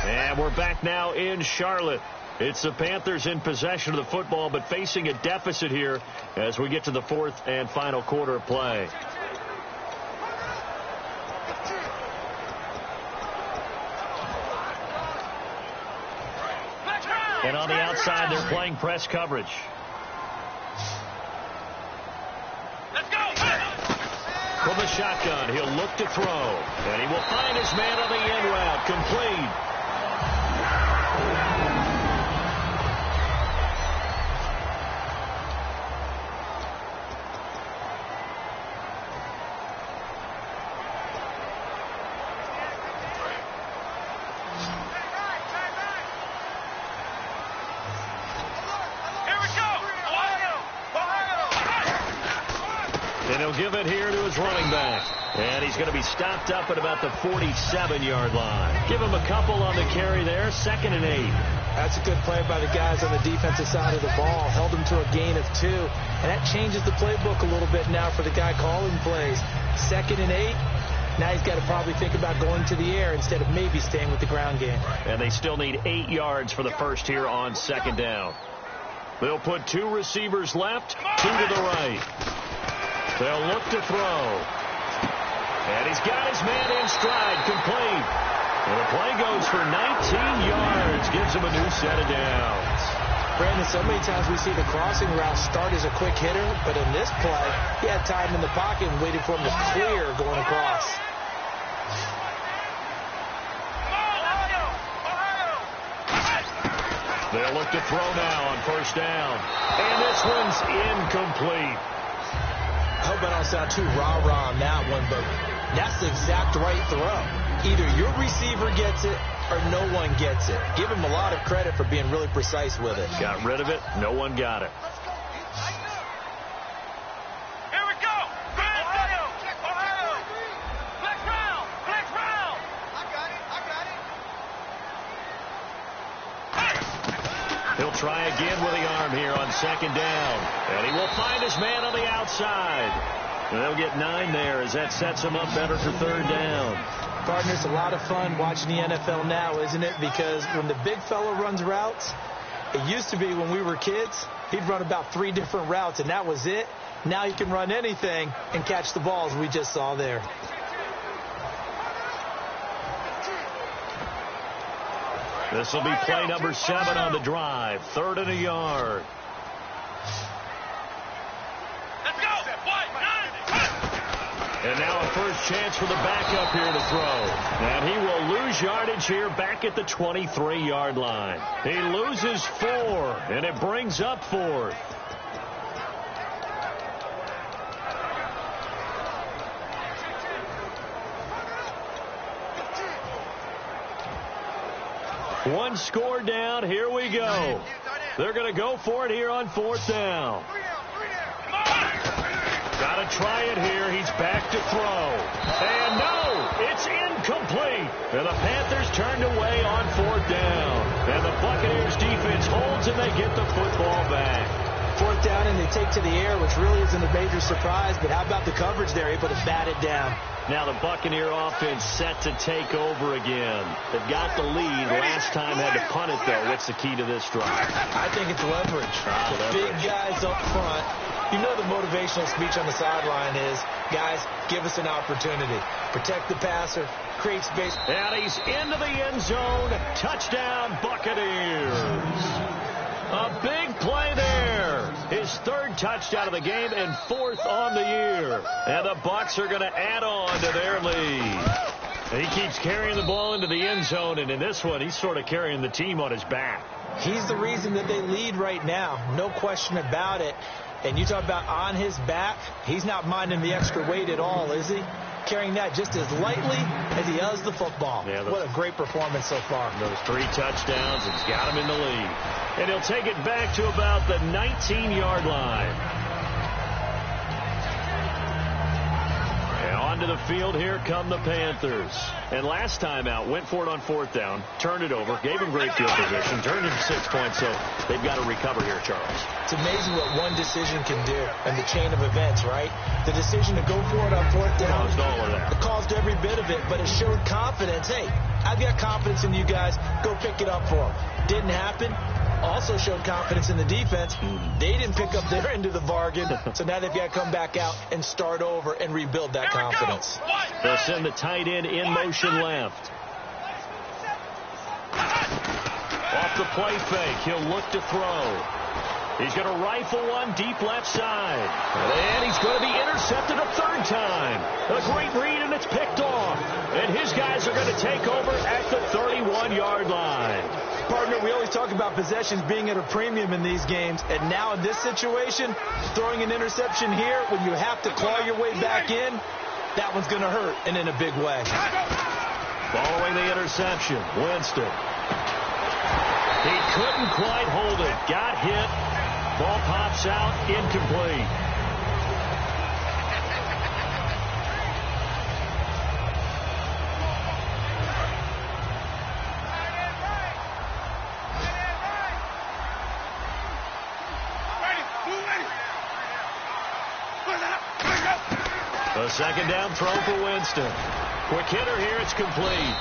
And we're back now in Charlotte. It's the Panthers in possession of the football, but facing a deficit here as we get to the 4th and final quarter of play. And on the outside, they're playing press coverage. shotgun. He'll look to throw. And he will find his man on the in route. Complete. And he'll give it here to his running back. And he's going to be stopped up at about the 47-yard line. Give him a couple on the carry there. 2nd and 8. That's a good play by the guys on the defensive side of the ball. Held him to a gain of 2. And that changes the playbook a little bit now for the guy calling plays. 2nd and 8. Now he's got to probably think about going to the air instead of maybe staying with the ground game. And they still need 8 yards for the first here on 2nd down. They'll put 2 receivers left, 2 to the right. They'll look to throw. And he's got his man in stride, complete. And the play goes for 19 yards. Gives him a new set of downs. Brandon, so many times we see the crossing route start as a quick hitter, but in this play, he had time in the pocket and waited for him to clear going across. They'll look to throw now on 1st down. And this one's incomplete. I hope I don't sound too rah-rah on that one, but that's the exact right throw. Either your receiver gets it or no one gets it. Give him a lot of credit for being really precise with it. Got rid of it. No one got it. Here we go. Ohio. Flex round. I got it. He'll try again with the arm here on 2nd down. And he will find his man on the outside. And they'll get 9 there as that sets him up better for 3rd down. Partner, it's a lot of fun watching the NFL now, isn't it? Because when the big fella runs routes, it used to be when we were kids, he'd run about 3 different routes, and that was it. Now he can run anything and catch the balls we just saw there. This will be play number 7 on the drive. 3rd and a yard. Let's go. And now a first chance for the backup here to throw. And he will lose yardage here back at the 23-yard line. He loses 4, and it brings up 4th. One score down. Here we go. They're going to go for it here on 4th down. Got to try it here. He's back to throw. And no, it's incomplete. And the Panthers turned away on 4th down. And the Buccaneers defense holds and they get the football back. 4th down and they take to the air, which really isn't a major surprise. But how about the coverage there? Able to bat it down. Now the Buccaneer offense set to take over again. They've got the lead. Last time had to punt it, though. What's the key to this drive? I think it's leverage. Big guys up front. You know the motivational speech on the sideline is, guys, give us an opportunity. Protect the passer, create space. And he's into the end zone. Touchdown, Buccaneers. A big play there. His 3rd touchdown of the game and 4th on the year. And the Bucs are going to add on to their lead. And he keeps carrying the ball into the end zone, and in this one, he's sort of carrying the team on his back. He's the reason that they lead right now. No question about it. And you talk about on his back, he's not minding the extra weight at all, is he? Carrying that just as lightly as he does the football. Yeah, what a great performance so far. Those 3 touchdowns, and he's got him in the lead. And he'll take it back to about the 19-yard line. And onto the field, here come the Panthers. And last time out, went for it on 4th down, turned it over, gave him great field position, turned it 6 points, so they've got to recover here, Charles. It's amazing what one decision can do in the chain of events, right? The decision to go for it on 4th down. Caused all of that. It caused every bit of it, but it showed confidence. Hey, I've got confidence in you guys. Go pick it up for them. Didn't happen. Also showed confidence in the defense. They didn't pick up their end of the bargain, so now they've got to come back out and start over and rebuild that confidence. They'll send the tight end in motion left. Off the play fake, he'll look to throw. He's going to rifle one deep left side. And he's going to be intercepted a third time. A great read, and it's picked off. And his guys are going to take over at the 31-yard line. Partner, we always talk about possessions being at a premium in these games. And now in this situation, throwing an interception here when you have to claw your way back in, that one's going to hurt, and in a big way. Following the interception, Winston. He couldn't quite hold it. Got hit. Ball pops out, incomplete. A second down throw for Winston. Quick hitter here, it's complete.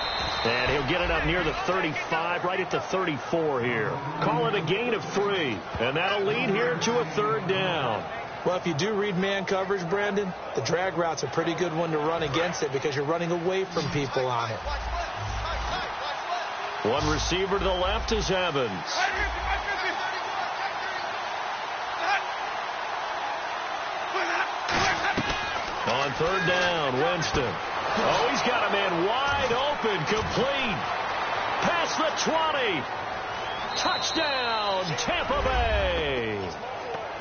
And he'll get it up near the 35, right at the 34 here. Call it a gain of 3. And that'll lead here to a third down. Well, if you do read man coverage, Brandon, the drag route's a pretty good one to run against it because you're running away from people on it. One receiver to the left is Evans. On third down, Winston. Oh, he's got a man wide open, complete. Past the 20. Touchdown, Tampa Bay.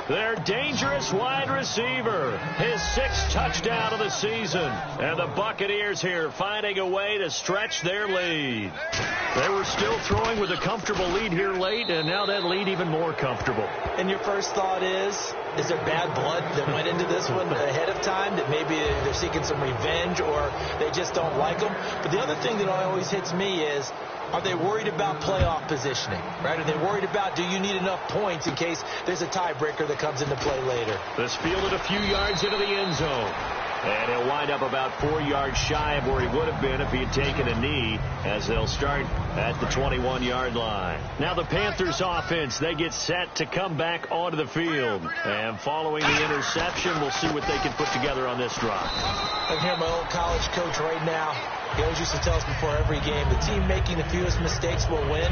Their dangerous wide receiver. His 6th touchdown of the season. And the Buccaneers here finding a way to stretch their lead. They were still throwing with a comfortable lead here late, and now that lead even more comfortable. And your first thought is there bad blood that went into this one ahead of time, that maybe they're seeking some revenge or they just don't like them? But the other thing that always hits me is, are they worried about playoff positioning, right? Are they worried about, do you need enough points in case there's a tiebreaker that comes into play later? This fielded a few yards into the end zone. And he'll wind up about 4 yards shy of where he would have been if he had taken a knee, as they'll start at the 21-yard line. Now the Panthers offense, they get set to come back onto the field. And following the interception, we'll see what they can put together on this drive. I can hear my old college coach right now. He always used to tell us before every game, the team making the fewest mistakes will win.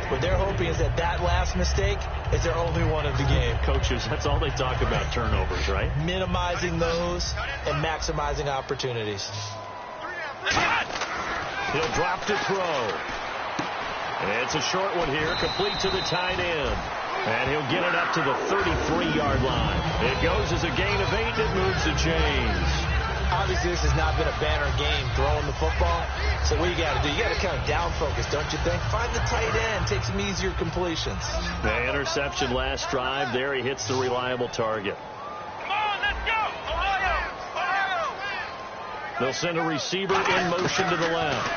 What they're hoping is that last mistake is their only one of the game. Coaches, that's all they talk about, turnovers, right? Minimizing those and maximizing opportunities. He'll drop to throw. And it's a short one here, complete to the tight end. And he'll get it up to the 33-yard line. It goes as a gain of 8 that moves the chains. Obviously, this has not been a banner game throwing the football. So what you got to do, you got to kind of down focus, don't you think? Find the tight end, take some easier completions. The interception last drive there. He hits the reliable target. Come on, let's go! Ohio! They'll send a receiver in motion to the left.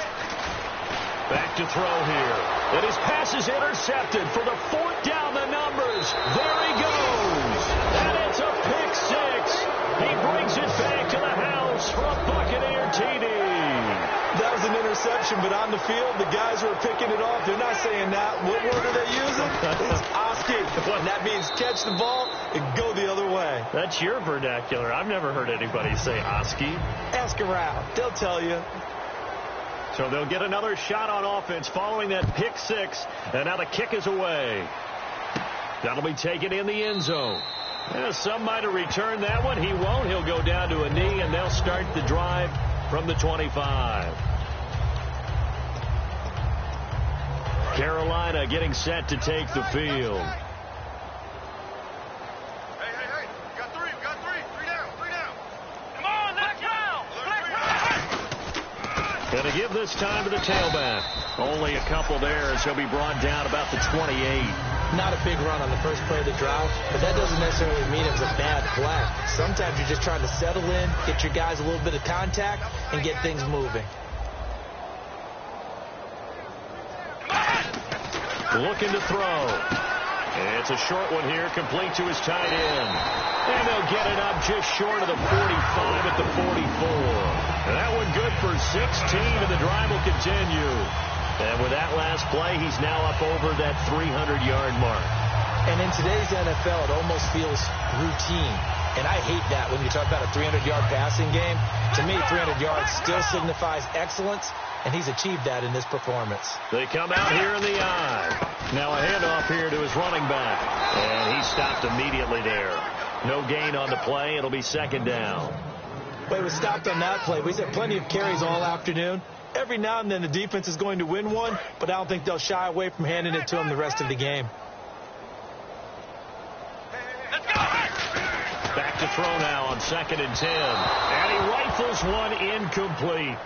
Back to throw here. And his pass is intercepted for the 4th down the numbers. There he goes. And it's a pick 6. He brings it back to the house for a Buccaneer TD. That was an interception, but on the field, the guys who are picking it off, they're not saying that. What word are they using? It's Oski. And that means catch the ball and go the other way. That's your vernacular. I've never heard anybody say Oski. Ask around. They'll tell you. So they'll get another shot on offense following that pick 6. And now the kick is away. That'll be taken in the end zone. Some might have returned that one. He won't. He'll go down to a knee, and they'll start the drive from the 25. Carolina getting set to take the field. Hey. We got three. Three down. Come on, let's go! Going to give this time to the tailback. Only a couple there as he'll be brought down about the 28. Not a big run on the first play of the drive, but that doesn't necessarily mean it was a bad play. Sometimes you're just trying to settle in, get your guys a little bit of contact, and get things moving. Looking to throw. It's a short one here, complete to his tight end. And they'll get it up just short of the 45 at the 44. And that one good for 16, and the drive will continue. And with that last play, he's now up over that 300-yard mark. And in today's NFL, it almost feels routine. And I hate that when you talk about a 300-yard passing game. To me, 300 yards still signifies excellence, and he's achieved that in this performance. They come out here in the I. Now a handoff here to his running back. And he stopped immediately there. No gain on the play. It'll be second down. Well, he was stopped on that play. We've had plenty of carries all afternoon. Every now and then the defense is going to win one, but I don't think they'll shy away from handing it to him the rest of the game. Back to throw now on 2nd and 10. And he rifles one incomplete.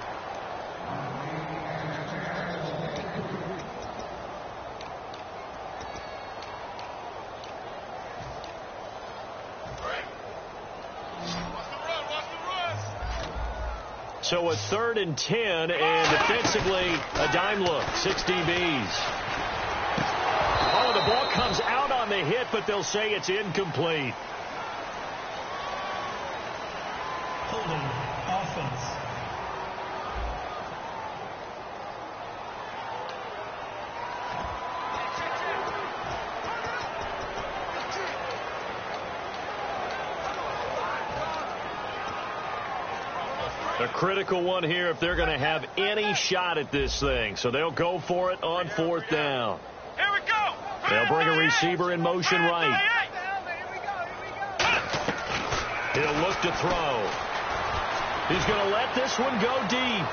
So a 3rd and 10, and defensively, a dime look, 6 DBs. Oh, the ball comes out on the hit, but they'll say it's incomplete. Holding offense. A critical one here if they're going to have any shot at this thing. So they'll go for it on 4th down. Here we go. They'll bring a receiver in motion right. He'll look to throw. He's going to let this one go deep.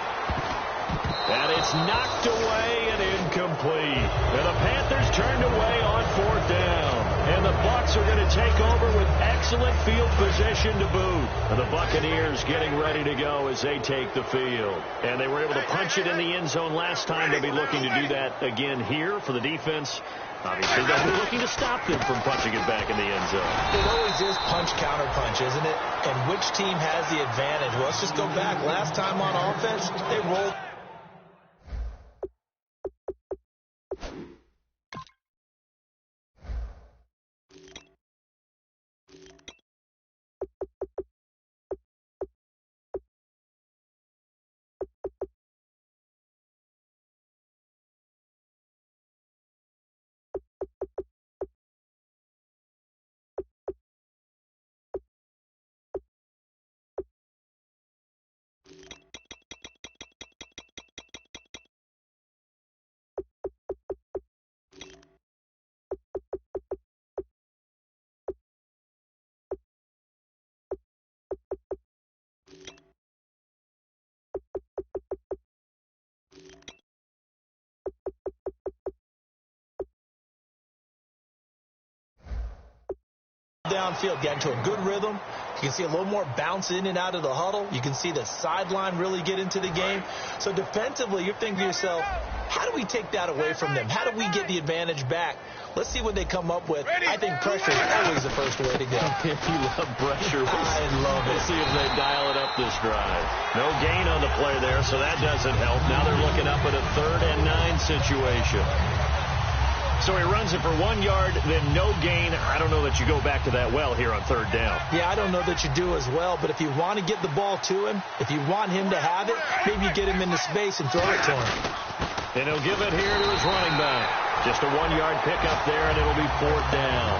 And it's knocked away and incomplete. And the Panthers turned away on 4th down. And the Bucs are going to take over with excellent field position to boot. And the Buccaneers getting ready to go as they take the field. And they were able to punch it in the end zone last time. They'll be looking to do that again here for the defense. Obviously, they'll be looking to stop them from punching it back in the end zone. It always is punch-counter-punch, isn't it? And which team has the advantage? Well, let's just go back. Last time on offense, they rolled. Downfield, get into a good rhythm. You can see a little more bounce in and out of the huddle. You can see the sideline really get into the game. So defensively, you're thinking to yourself, how do we take that away from them? How do we get the advantage back? Let's see what they come up with. I think pressure is always the first way to go. If you love pressure, I love it. We'll see if they dial it up this drive. No gain on the play there, so that doesn't help. Now they're looking up at a 3rd and 9 situation. So he runs it for 1 yard, then no gain. I don't know that you go back to that well here on 3rd down. Yeah, I don't know that you do as well, but if you want to get the ball to him, if you want him to have it, maybe you get him into space and throw it to him. And he'll give it here to his running back. Just a 1 yard pickup there, and it'll be 4th down.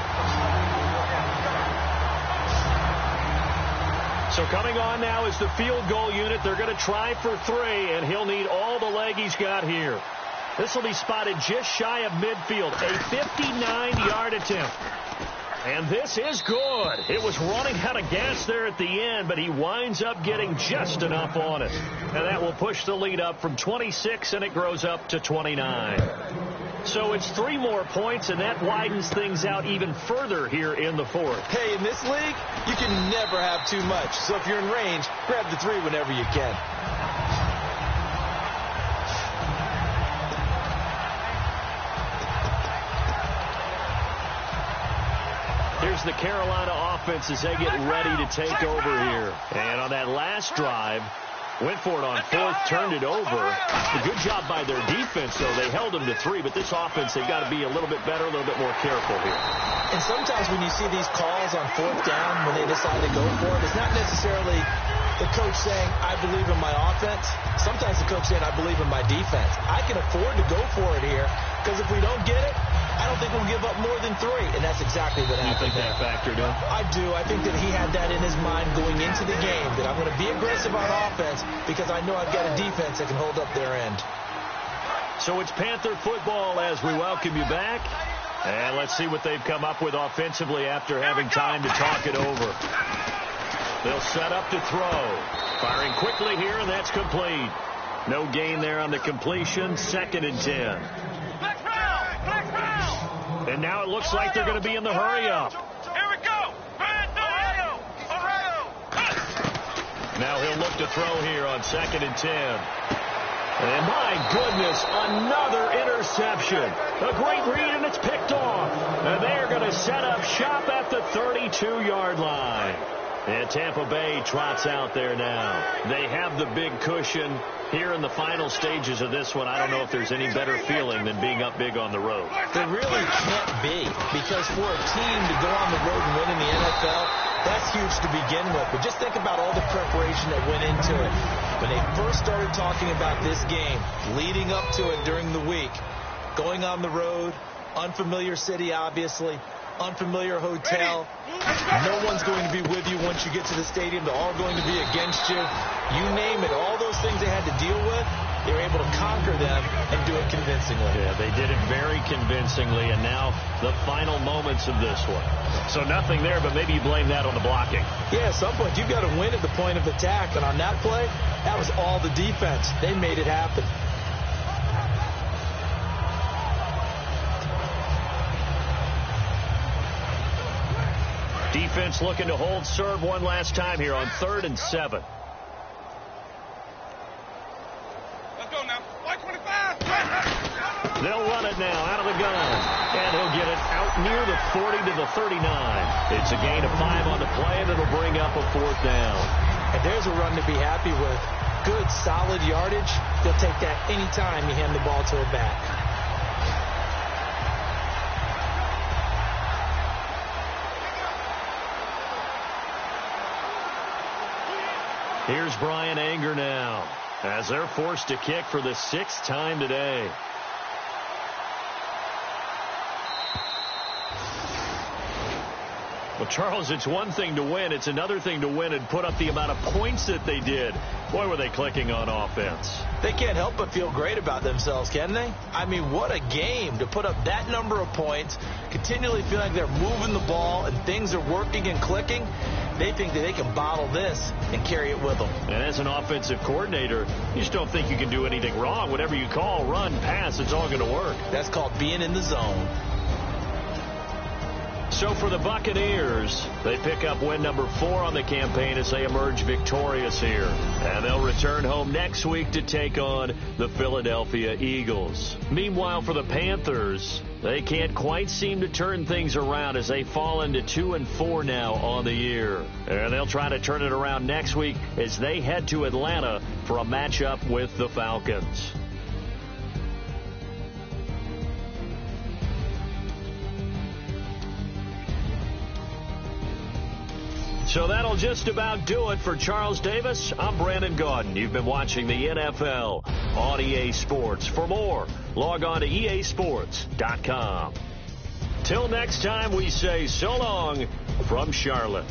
So coming on now is the field goal unit. They're going to try for 3, and he'll need all the leg he's got here. This will be spotted just shy of midfield, a 59-yard attempt. And this is good. It was running out of gas there at the end, but he winds up getting just enough on it. And that will push the lead up from 26, and it grows up to 29. So it's 3 more points, and that widens things out even further here in the 4th. Hey, in this league, you can never have too much. So if you're in range, grab the 3 whenever you can. Here's the Carolina offense as they get ready to take over here. And on that last drive, went for it on 4th, turned it over. A good job by their defense, though. They held them to 3, but this offense, they've got to be a little bit better, a little bit more careful here. And sometimes when you see these calls on 4th down, when they decide to go for it, it's not necessarily the coach saying, I believe in my offense. Sometimes the coach saying, I believe in my defense. I can afford to go for it here, because if we don't get it, I don't think we'll give up more than 3, and that's exactly what happened. You think that factored in? I do. I think that he had that in his mind going into the game, that I'm going to be aggressive on offense because I know I've got a defense that can hold up their end. So it's Panther football as we welcome you back. And let's see what they've come up with offensively after having time to talk it over. They'll set up to throw. Firing quickly here, and that's complete. No gain there on the completion. 2nd and 10. And now it looks like they're going to be in the hurry-up. Here we go. Ohio. Now he'll look to throw here on 2nd and 10. And my goodness, another interception. A great read, and it's picked off. And they're going to set up shop at the 32-yard line. And Tampa Bay trots out there now. They have the big cushion. Here in the final stages of this one, I don't know if there's any better feeling than being up big on the road. There really can't be, because for a team to go on the road and win in the NFL, that's huge to begin with. But just think about all the preparation that went into it. When they first started talking about this game, leading up to it during the week, going on the road, unfamiliar city, obviously, unfamiliar hotel. No one's going to be with you once you get to the stadium. They're all going to be against you. You name it. All those things they had to deal with, they were able to conquer them and do it convincingly. Yeah, they did it very convincingly, and now the final moments of this one. So nothing there, but maybe you blame that on the blocking. Yeah, at some point, you've got to win at the point of attack, and on that play, that was all the defense. They made it happen. Defense looking to hold serve one last time here on 3rd and 7. Let's go now. White 25. They'll run it now out of the gun. And he'll get it out near the 40 to the 39. It's a gain of 5 on the play, and it'll bring up a 4th down. And there's a run to be happy with. Good, solid yardage. They'll take that any time you hand the ball to a back. Here's Brian Anger now as they're forced to kick for the 6th time today. Well, Charles, it's one thing to win. It's another thing to win and put up the amount of points that they did. Boy, were they clicking on offense. They can't help but feel great about themselves, can they? I mean, what a game to put up that number of points, continually feel like they're moving the ball and things are working and clicking. They think that they can bottle this and carry it with them. And as an offensive coordinator, you just don't think you can do anything wrong. Whatever you call, run, pass, it's all going to work. That's called being in the zone. So for the Buccaneers, they pick up win number 4 on the campaign as they emerge victorious here. And they'll return home next week to take on the Philadelphia Eagles. Meanwhile, for the Panthers, they can't quite seem to turn things around as they fall into 2-4 now on the year. And they'll try to turn it around next week as they head to Atlanta for a matchup with the Falcons. So that'll just about do it for Charles Davis. I'm Brandon Gaudin. You've been watching the NFL on EA Sports. For more, log on to easports.com. Till next time, we say so long from Charlotte.